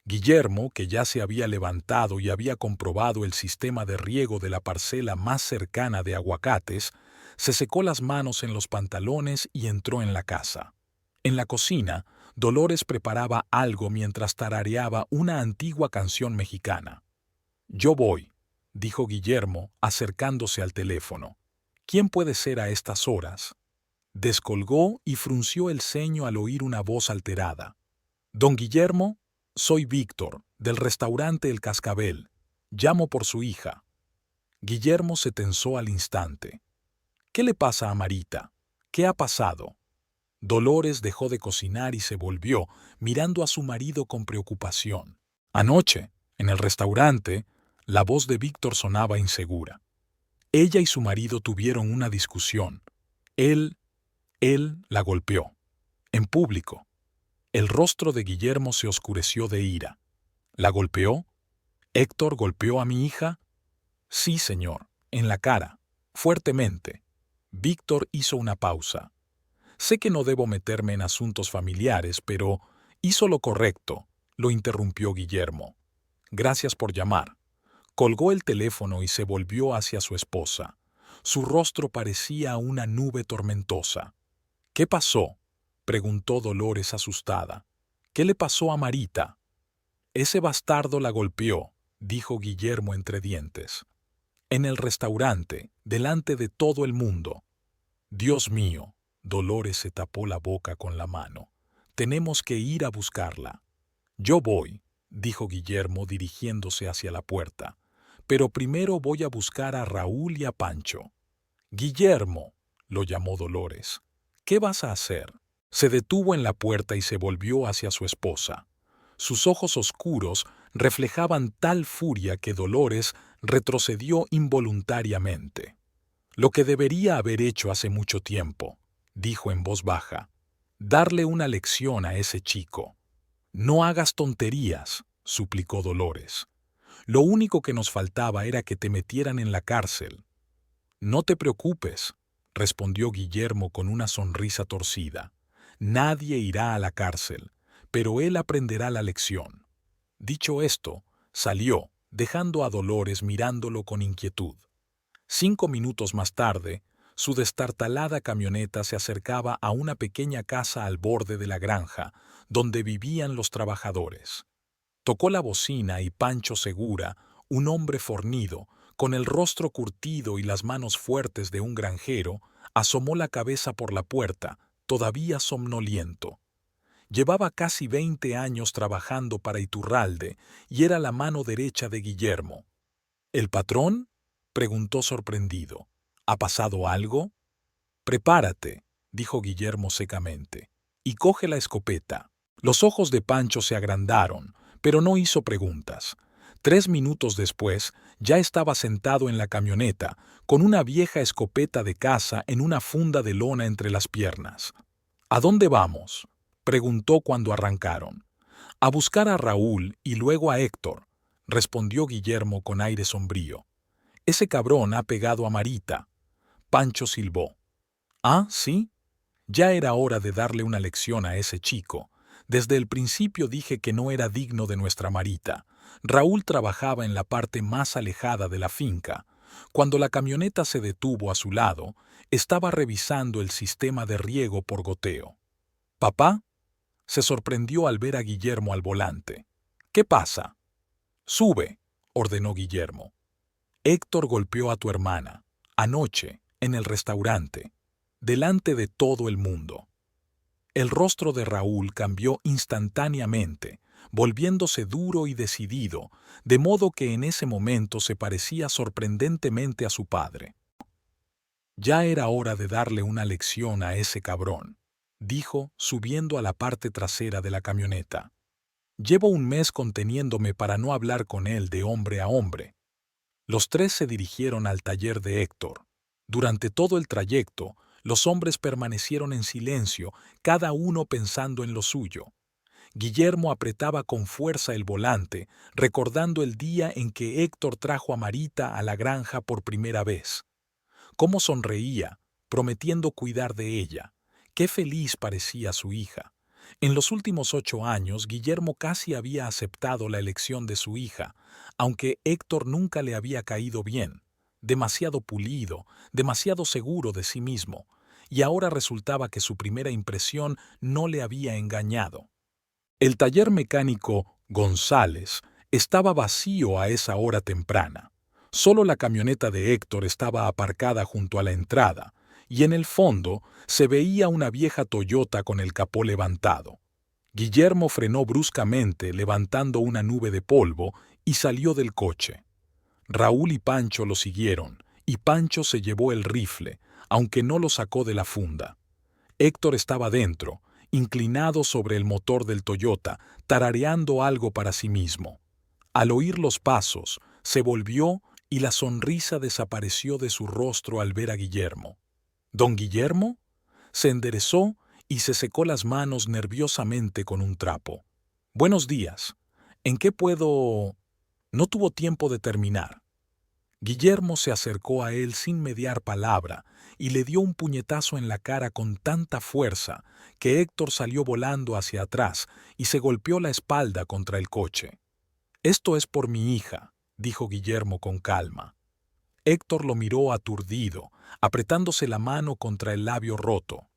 Guillermo, que ya se había levantado y había comprobado el sistema de riego de la parcela más cercana de aguacates, se secó las manos en los pantalones y entró en la casa. En la cocina, Dolores preparaba algo mientras tarareaba una antigua canción mexicana. «Yo voy», dijo Guillermo, acercándose al teléfono. «¿Quién puede ser a estas horas?». Descolgó y frunció el ceño al oír una voz alterada. «Don Guillermo, soy Víctor, del restaurante El Cascabel. Llamo por su hija». Guillermo se tensó al instante. «¿Qué le pasa a Marita? ¿Qué ha pasado?». Dolores dejó de cocinar y se volvió, mirando a su marido con preocupación. Anoche, en el restaurante, la voz de Víctor sonaba insegura. Ella y su marido tuvieron una discusión. Él la golpeó. En público. El rostro de Guillermo se oscureció de ira. ¿La golpeó? ¿Héctor golpeó a mi hija? Sí, señor, en la cara, fuertemente. Víctor hizo una pausa. Sé que no debo meterme en asuntos familiares, pero hizo lo correcto, lo interrumpió Guillermo. Gracias por llamar. Colgó el teléfono y se volvió hacia su esposa. Su rostro parecía una nube tormentosa. ¿Qué pasó?, preguntó Dolores asustada. ¿Qué le pasó a Marita? Ese bastardo la golpeó, dijo Guillermo entre dientes. En el restaurante, delante de todo el mundo. Dios mío, Dolores se tapó la boca con la mano. Tenemos que ir a buscarla. Yo voy, dijo Guillermo dirigiéndose hacia la puerta. Pero primero voy a buscar a Raúl y a Pancho. Guillermo, lo llamó Dolores. ¿Qué vas a hacer? Se detuvo en la puerta y se volvió hacia su esposa. Sus ojos oscuros reflejaban tal furia que Dolores retrocedió involuntariamente. Lo que debería haber hecho hace mucho tiempo, dijo en voz baja. Darle una lección a ese chico. No hagas tonterías, suplicó Dolores. Lo único que nos faltaba era que te metieran en la cárcel. No te preocupes, respondió Guillermo con una sonrisa torcida. Nadie irá a la cárcel, pero él aprenderá la lección. Dicho esto, salió, dejando a Dolores mirándolo con inquietud. 5 minutos más tarde, su destartalada camioneta se acercaba a una pequeña casa al borde de la granja, donde vivían los trabajadores. Tocó la bocina y Pancho Segura, un hombre fornido, con el rostro curtido y las manos fuertes de un granjero, asomó la cabeza por la puerta, todavía somnoliento. Llevaba casi 20 años trabajando para Iturralde y era la mano derecha de Guillermo. ¿El patrón?, preguntó sorprendido. ¿Ha pasado algo? Prepárate, dijo Guillermo secamente, y coge la escopeta. Los ojos de Pancho se agrandaron, pero no hizo preguntas. 3 minutos después, ya estaba sentado en la camioneta, con una vieja escopeta de caza en una funda de lona entre las piernas. ¿A dónde vamos?, preguntó cuando arrancaron. A buscar a Raúl y luego a Héctor, respondió Guillermo con aire sombrío. Ese cabrón ha pegado a Marita. Pancho silbó. ¿Ah, sí? Ya era hora de darle una lección a ese chico. Desde el principio dije que no era digno de nuestra Marita. Raúl trabajaba en la parte más alejada de la finca. Cuando la camioneta se detuvo a su lado, estaba revisando el sistema de riego por goteo. ¿Papá? Se sorprendió al ver a Guillermo al volante. ¿Qué pasa? Sube, ordenó Guillermo. Héctor golpeó a tu hermana, anoche, en el restaurante, delante de todo el mundo. El rostro de Raúl cambió instantáneamente, volviéndose duro y decidido, de modo que en ese momento se parecía sorprendentemente a su padre. Ya era hora de darle una lección a ese cabrón, dijo, subiendo a la parte trasera de la camioneta. Llevo un mes conteniéndome para no hablar con él de hombre a hombre. Los tres se dirigieron al taller de Héctor. Durante todo el trayecto, los hombres permanecieron en silencio, cada uno pensando en lo suyo. Guillermo apretaba con fuerza el volante, recordando el día en que Héctor trajo a Marita a la granja por primera vez. Cómo sonreía, prometiendo cuidar de ella. Qué feliz parecía su hija. En los últimos 8 años, Guillermo casi había aceptado la elección de su hija, aunque Héctor nunca le había caído bien. Demasiado pulido, demasiado seguro de sí mismo, y ahora resultaba que su primera impresión no le había engañado. El taller mecánico González estaba vacío a esa hora temprana. Solo la camioneta de Héctor estaba aparcada junto a la entrada, y en el fondo se veía una vieja Toyota con el capó levantado. Guillermo frenó bruscamente, levantando una nube de polvo, y salió del coche. Raúl y Pancho lo siguieron, y Pancho se llevó el rifle, aunque no lo sacó de la funda. Héctor estaba dentro, inclinado sobre el motor del Toyota, tarareando algo para sí mismo. Al oír los pasos, se volvió y la sonrisa desapareció de su rostro al ver a Guillermo. ¿Don Guillermo? Se enderezó y se secó las manos nerviosamente con un trapo. Buenos días. ¿En qué puedo...? No tuvo tiempo de terminar. Guillermo se acercó a él sin mediar palabra y le dio un puñetazo en la cara con tanta fuerza que Héctor salió volando hacia atrás y se golpeó la espalda contra el coche. «Esto es por mi hija», dijo Guillermo con calma. Héctor lo miró aturdido, apretándose la mano contra el labio roto.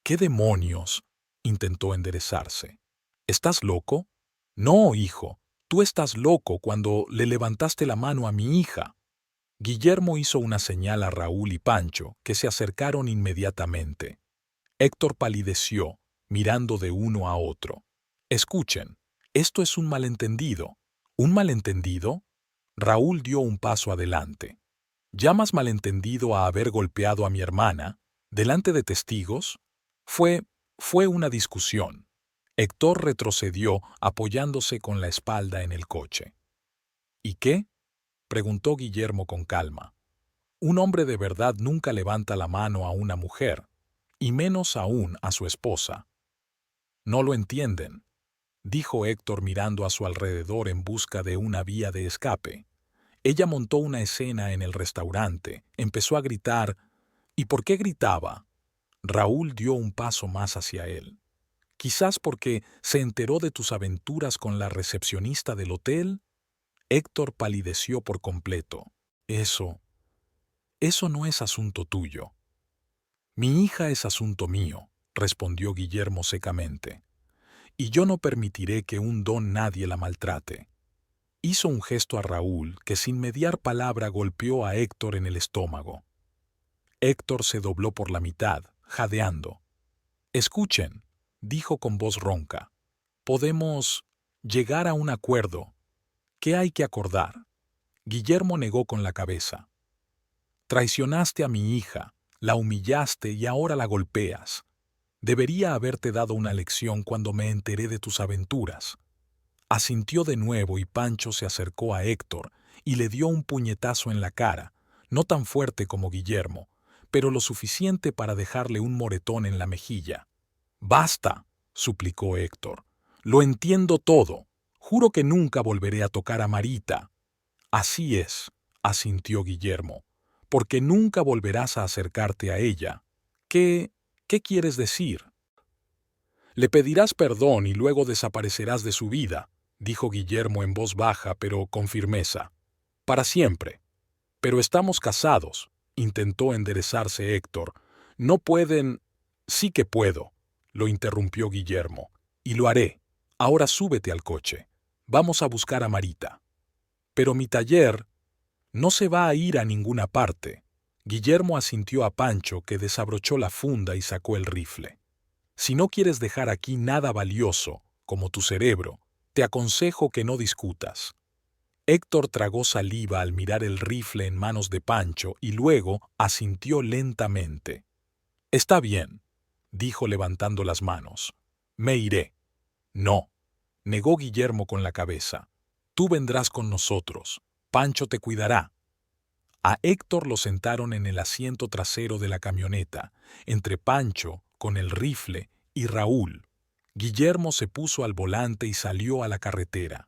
«¿Qué demonios?», intentó enderezarse. «¿Estás loco?». «No, hijo, tú estás loco cuando le levantaste la mano a mi hija». Guillermo hizo una señal a Raúl y Pancho, que se acercaron inmediatamente. Héctor palideció, mirando de uno a otro. «Escuchen, esto es un malentendido». «¿Un malentendido?». Raúl dio un paso adelante. ¿Llamas malentendido a haber golpeado a mi hermana, delante de testigos? Fue una discusión. Héctor retrocedió apoyándose con la espalda en el coche. ¿Y qué?, preguntó Guillermo con calma. Un hombre de verdad nunca levanta la mano a una mujer, y menos aún a su esposa. No lo entienden, dijo Héctor mirando a su alrededor en busca de una vía de escape. Ella montó una escena en el restaurante, empezó a gritar. ¿Y por qué gritaba? Raúl dio un paso más hacia él. Quizás porque se enteró de tus aventuras con la recepcionista del hotel. Héctor palideció por completo. Eso no es asunto tuyo. Mi hija es asunto mío, respondió Guillermo secamente. Y yo no permitiré que un don nadie la maltrate. Hizo un gesto a Raúl que sin mediar palabra golpeó a Héctor en el estómago. Héctor se dobló por la mitad, jadeando. «Escuchen», dijo con voz ronca. «Podemos llegar a un acuerdo. ¿Qué hay que acordar?». Guillermo negó con la cabeza. «Traicionaste a mi hija, la humillaste y ahora la golpeas. Debería haberte dado una lección cuando me enteré de tus aventuras. Asintió de nuevo y Pancho se acercó a Héctor y le dio un puñetazo en la cara, no tan fuerte como Guillermo, pero lo suficiente para dejarle un moretón en la mejilla. «Basta», suplicó Héctor. «Lo entiendo todo. Juro que nunca volveré a tocar a Marita». «Así es», asintió Guillermo, «porque nunca volverás a acercarte a ella». ¿Qué quieres decir? «Le pedirás perdón y luego desaparecerás de su vida», dijo Guillermo en voz baja pero con firmeza. «Para siempre». «Pero estamos casados», intentó enderezarse Héctor. «No pueden...» «Sí que puedo», lo interrumpió Guillermo. «Y lo haré. Ahora súbete al coche. Vamos a buscar a Marita». «Pero mi taller...» «No se va a ir a ninguna parte». Guillermo asintió a Pancho, que desabrochó la funda y sacó el rifle. «Si no quieres dejar aquí nada valioso, como tu cerebro, te aconsejo que no discutas». Héctor tragó saliva al mirar el rifle en manos de Pancho y luego asintió lentamente. «Está bien», dijo levantando las manos. «Me iré». «No», negó Guillermo con la cabeza. «Tú vendrás con nosotros. Pancho te cuidará». A Héctor lo sentaron en el asiento trasero de la camioneta, entre Pancho, con el rifle, y Raúl. Guillermo se puso al volante y salió a la carretera.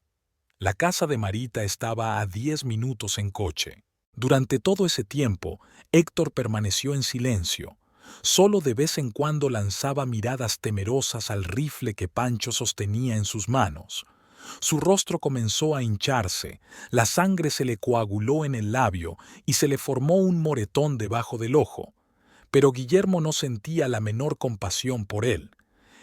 La casa de Marita estaba a 10 minutos en coche. Durante todo ese tiempo, Héctor permaneció en silencio. Solo de vez en cuando lanzaba miradas temerosas al rifle que Pancho sostenía en sus manos. Su rostro comenzó a hincharse, la sangre se le coaguló en el labio y se le formó un moretón debajo del ojo. Pero Guillermo no sentía la menor compasión por él.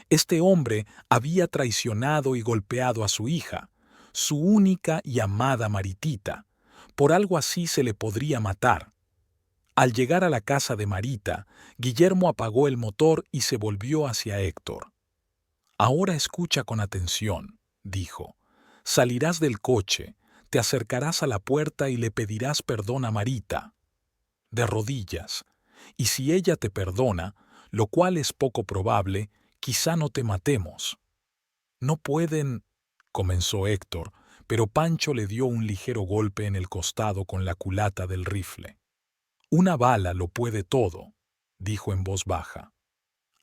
Este hombre había traicionado y golpeado a su hija, su única y amada Maritita. Por algo así se le podría matar. Al llegar a la casa de Marita, Guillermo apagó el motor y se volvió hacia Héctor. «Ahora escucha con atención», dijo. «Salirás del coche, te acercarás a la puerta y le pedirás perdón a Marita. De rodillas. Y si ella te perdona, lo cual es poco probable, quizá no te matemos». «No pueden», comenzó Héctor, pero Pancho le dio un ligero golpe en el costado con la culata del rifle. «Una bala lo puede todo», dijo en voz baja.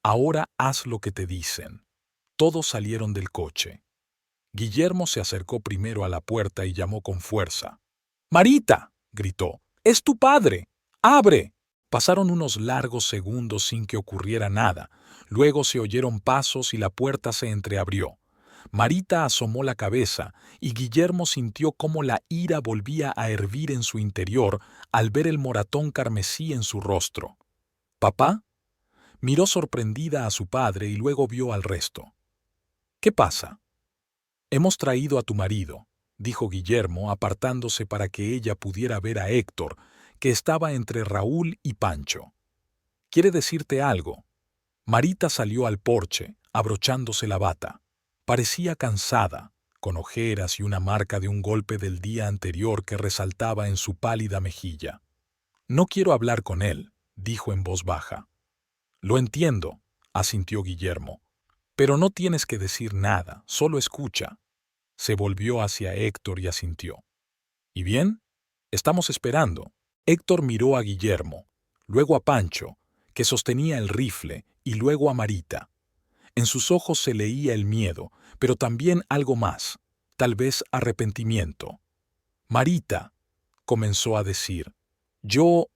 «Ahora haz lo que te dicen». Todos salieron del coche. Guillermo se acercó primero a la puerta y llamó con fuerza. «Marita», gritó, «es tu padre. ¡Abre!». Pasaron unos largos segundos sin que ocurriera nada. Luego se oyeron pasos y la puerta se entreabrió. Marita asomó la cabeza y Guillermo sintió cómo la ira volvía a hervir en su interior al ver el moratón carmesí en su rostro. «¿Papá?». Miró sorprendida a su padre y luego vio al resto. «¿Qué pasa?». «Hemos traído a tu marido», dijo Guillermo, apartándose para que ella pudiera ver a Héctor, que estaba entre Raúl y Pancho. «¿Quiere decirte algo?». Marita salió al porche, abrochándose la bata. Parecía cansada, con ojeras y una marca de un golpe del día anterior que resaltaba en su pálida mejilla. «No quiero hablar con él», dijo en voz baja. «Lo entiendo», asintió Guillermo. «Pero no tienes que decir nada, solo escucha». Se volvió hacia Héctor y asintió. «¿Y bien? Estamos esperando». Héctor miró a Guillermo, luego a Pancho, que sostenía el rifle, y luego a Marita. En sus ojos se leía el miedo, pero también algo más, tal vez arrepentimiento. «Marita», comenzó a decir, «yo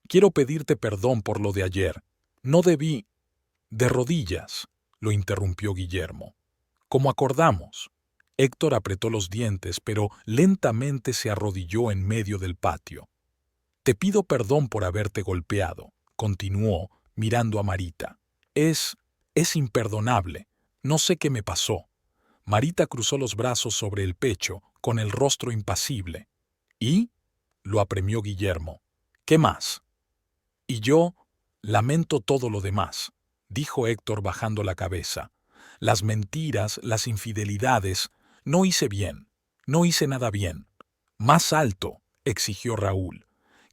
quiero pedirte perdón por lo de ayer. No debí...». «De rodillas», lo interrumpió Guillermo. «Como acordamos». Héctor apretó los dientes, pero lentamente se arrodilló en medio del patio. «Te pido perdón por haberte golpeado», continuó, mirando a Marita. Es imperdonable. No sé qué me pasó». Marita cruzó los brazos sobre el pecho, con el rostro impasible. «¿Y?», lo apremió Guillermo. «¿Qué más?». «Y yo lamento todo lo demás», dijo Héctor bajando la cabeza. «Las mentiras, las infidelidades. No hice bien. No hice nada bien». «Más alto», exigió Raúl.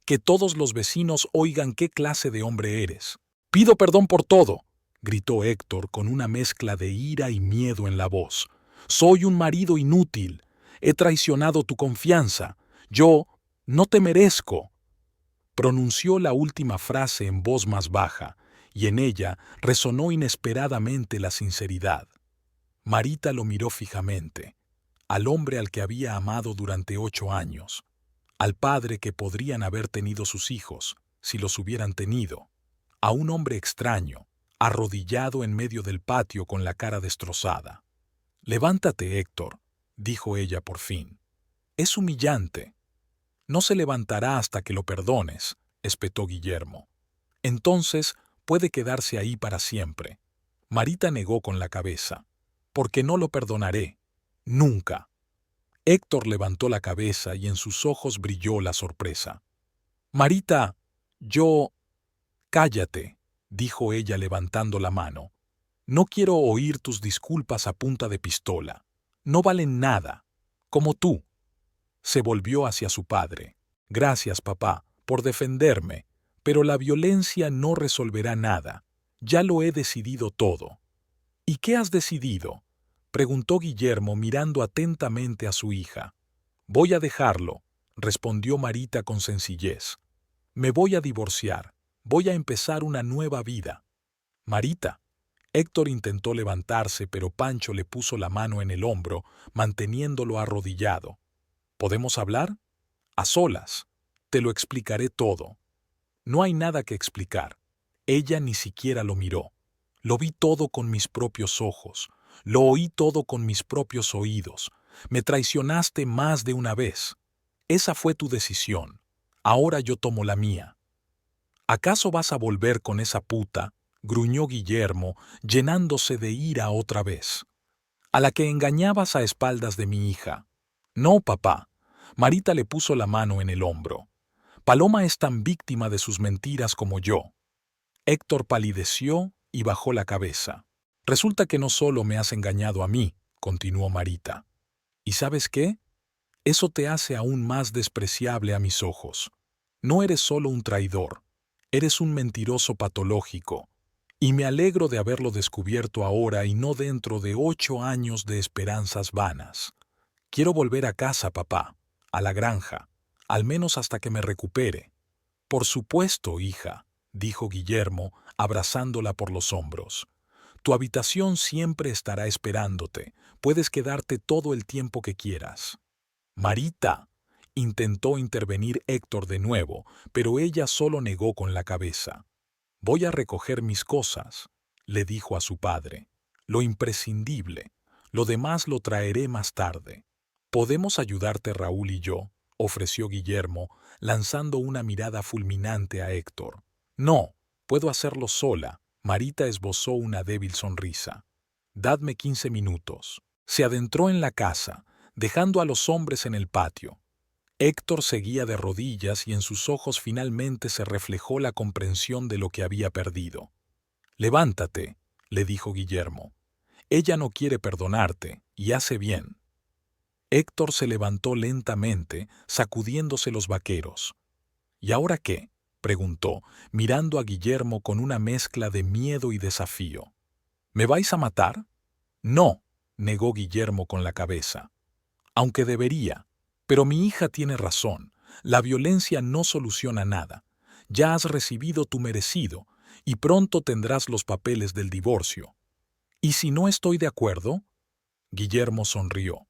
«Que todos los vecinos oigan qué clase de hombre eres». «Pido perdón por todo», gritó Héctor con una mezcla de ira y miedo en la voz. Soy un marido inútil. He traicionado tu confianza. Yo no te merezco. Pronunció la última frase en voz más baja, y en ella resonó inesperadamente la sinceridad. Marita lo miró fijamente, al hombre al que había amado durante 8 años, al padre que podrían haber tenido sus hijos, si los hubieran tenido, a un hombre extraño, arrodillado en medio del patio con la cara destrozada. «Levántate, Héctor», dijo ella por fin. «Es humillante». «No se levantará hasta que lo perdones», espetó Guillermo. «Entonces puede quedarse ahí para siempre». Marita negó con la cabeza. «Porque no lo perdonaré. Nunca». Héctor levantó la cabeza y en sus ojos brilló la sorpresa. «Marita, yo...» «Cállate», dijo ella levantando la mano. «No quiero oír tus disculpas a punta de pistola. No valen nada. Como tú». Se volvió hacia su padre. «Gracias, papá, por defenderme, pero la violencia no resolverá nada. Ya lo he decidido todo». «¿Y qué has decidido?», preguntó Guillermo mirando atentamente a su hija. «Voy a dejarlo», respondió Marita con sencillez. «Me voy a divorciar. Voy a empezar una nueva vida». «Marita». Héctor intentó levantarse, pero Pancho le puso la mano en el hombro, manteniéndolo arrodillado. «¿Podemos hablar?». «A solas. Te lo explicaré todo». «No hay nada que explicar». Ella ni siquiera lo miró. «Lo vi todo con mis propios ojos. Lo oí todo con mis propios oídos. Me traicionaste más de una vez. Esa fue tu decisión. Ahora yo tomo la mía». «¿Acaso vas a volver con esa puta?», gruñó Guillermo, llenándose de ira otra vez. «¿A la que engañabas a espaldas de mi hija?». «No, papá». Marita le puso la mano en el hombro. «Paloma es tan víctima de sus mentiras como yo». Héctor palideció y bajó la cabeza. «Resulta que no solo me has engañado a mí», continuó Marita. «¿Y sabes qué? Eso te hace aún más despreciable a mis ojos. No eres solo un traidor, eres un mentiroso patológico. Y me alegro de haberlo descubierto ahora y no dentro de 8 años de esperanzas vanas. Quiero volver a casa, papá, a la granja, al menos hasta que me recupere». «Por supuesto, hija», dijo Guillermo, abrazándola por los hombros. «Tu habitación siempre estará esperándote. Puedes quedarte todo el tiempo que quieras». «Marita», intentó intervenir Héctor de nuevo, pero ella solo negó con la cabeza. «Voy a recoger mis cosas», le dijo a su padre. «Lo imprescindible. Lo demás lo traeré más tarde». «¿Podemos ayudarte Raúl y yo?», ofreció Guillermo, lanzando una mirada fulminante a Héctor. «No, puedo hacerlo sola». Marita esbozó una débil sonrisa. «Dadme 15 minutos». Se adentró en la casa, dejando a los hombres en el patio. Héctor seguía de rodillas y en sus ojos finalmente se reflejó la comprensión de lo que había perdido. «Levántate», le dijo Guillermo. «Ella no quiere perdonarte, y hace bien». Héctor se levantó lentamente, sacudiéndose los vaqueros. «¿Y ahora qué?», preguntó, mirando a Guillermo con una mezcla de miedo y desafío. «¿Me vais a matar?». «No», negó Guillermo con la cabeza. «Aunque debería. Pero mi hija tiene razón. La violencia no soluciona nada. Ya has recibido tu merecido, y pronto tendrás los papeles del divorcio». «¿Y si no estoy de acuerdo?». Guillermo sonrió.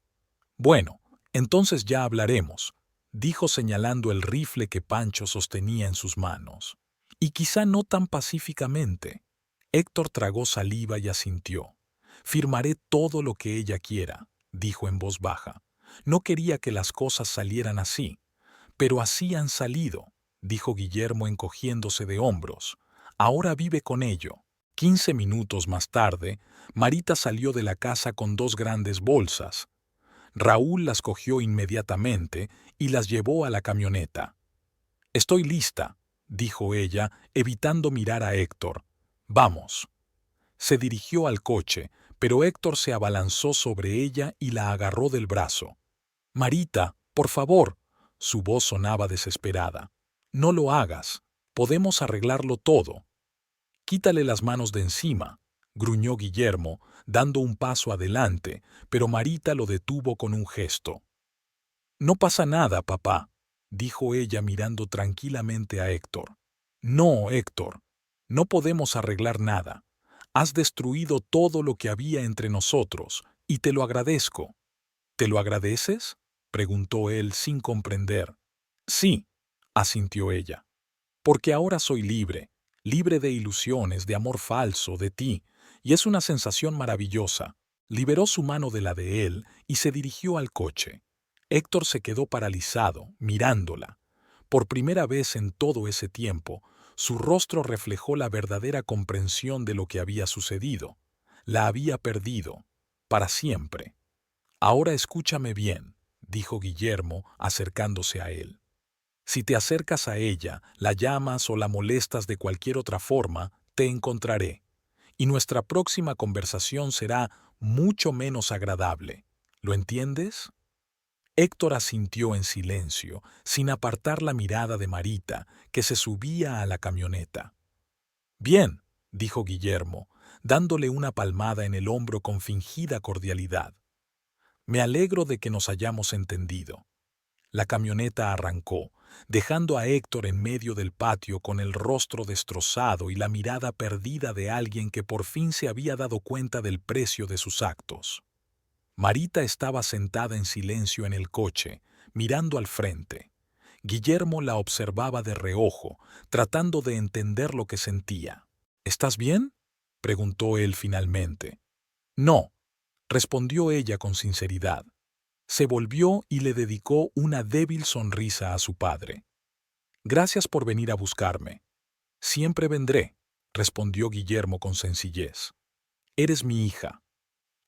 «Bueno, entonces ya hablaremos», dijo señalando el rifle que Pancho sostenía en sus manos. «Y quizá no tan pacíficamente». Héctor tragó saliva y asintió. «Firmaré todo lo que ella quiera», dijo en voz baja. «No quería que las cosas salieran así, pero así han salido», dijo Guillermo encogiéndose de hombros. «Ahora vive con ello». 15 minutos más tarde, Marita salió de la casa con 2 grandes bolsas. Raúl las cogió inmediatamente y las llevó a la camioneta. «Estoy lista», dijo ella, evitando mirar a Héctor. «Vamos». Se dirigió al coche, pero Héctor se abalanzó sobre ella y la agarró del brazo. «Marita, por favor», su voz sonaba desesperada. «No lo hagas. Podemos arreglarlo todo». «Quítale las manos de encima», gruñó Guillermo, dando un paso adelante, pero Marita lo detuvo con un gesto. No pasa nada, papá, dijo ella mirando tranquilamente a Héctor. No, Héctor, no podemos arreglar nada. Has destruido todo lo que había entre nosotros, y te lo agradezco. ¿Te lo agradeces?, preguntó él sin comprender. Sí, asintió ella, porque ahora soy libre, libre de ilusiones, de amor falso, de ti, y es una sensación maravillosa. Liberó su mano de la de él y se dirigió al coche. Héctor se quedó paralizado, mirándola. Por primera vez en todo ese tiempo, su rostro reflejó la verdadera comprensión de lo que había sucedido. La había perdido, para siempre. Ahora escúchame bien, dijo Guillermo, acercándose a él. Si te acercas a ella, la llamas o la molestas de cualquier otra forma, te encontraré. Y nuestra próxima conversación será mucho menos agradable. ¿Lo entiendes? Héctor asintió en silencio, sin apartar la mirada de Marita, que se subía a la camioneta. Bien, dijo Guillermo, dándole una palmada en el hombro con fingida cordialidad. Me alegro de que nos hayamos entendido. La camioneta arrancó, dejando a Héctor en medio del patio con el rostro destrozado y la mirada perdida de alguien que por fin se había dado cuenta del precio de sus actos. Marita estaba sentada en silencio en el coche, mirando al frente. Guillermo la observaba de reojo, tratando de entender lo que sentía. ¿Estás bien?, preguntó él finalmente. No, respondió ella con sinceridad. Se volvió y le dedicó una débil sonrisa a su padre. Gracias por venir a buscarme. Siempre vendré, respondió Guillermo con sencillez. Eres mi hija.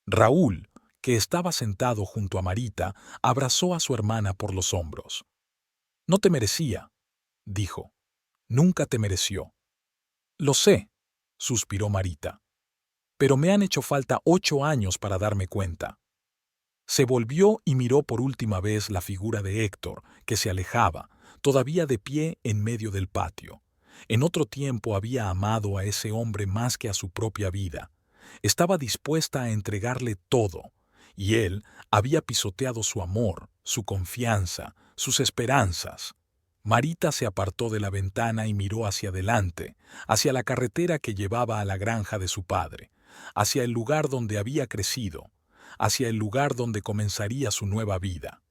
Raúl, que estaba sentado junto a Marita, abrazó a su hermana por los hombros. No te merecía, dijo. Nunca te mereció. Lo sé, suspiró Marita. Pero me han hecho falta 8 años para darme cuenta. Se volvió y miró por última vez la figura de Héctor, que se alejaba, todavía de pie en medio del patio. En otro tiempo había amado a ese hombre más que a su propia vida. Estaba dispuesta a entregarle todo, y él había pisoteado su amor, su confianza, sus esperanzas. Marita se apartó de la ventana y miró hacia adelante, hacia la carretera que llevaba a la granja de su padre, hacia el lugar donde había crecido, hacia el lugar donde comenzaría su nueva vida.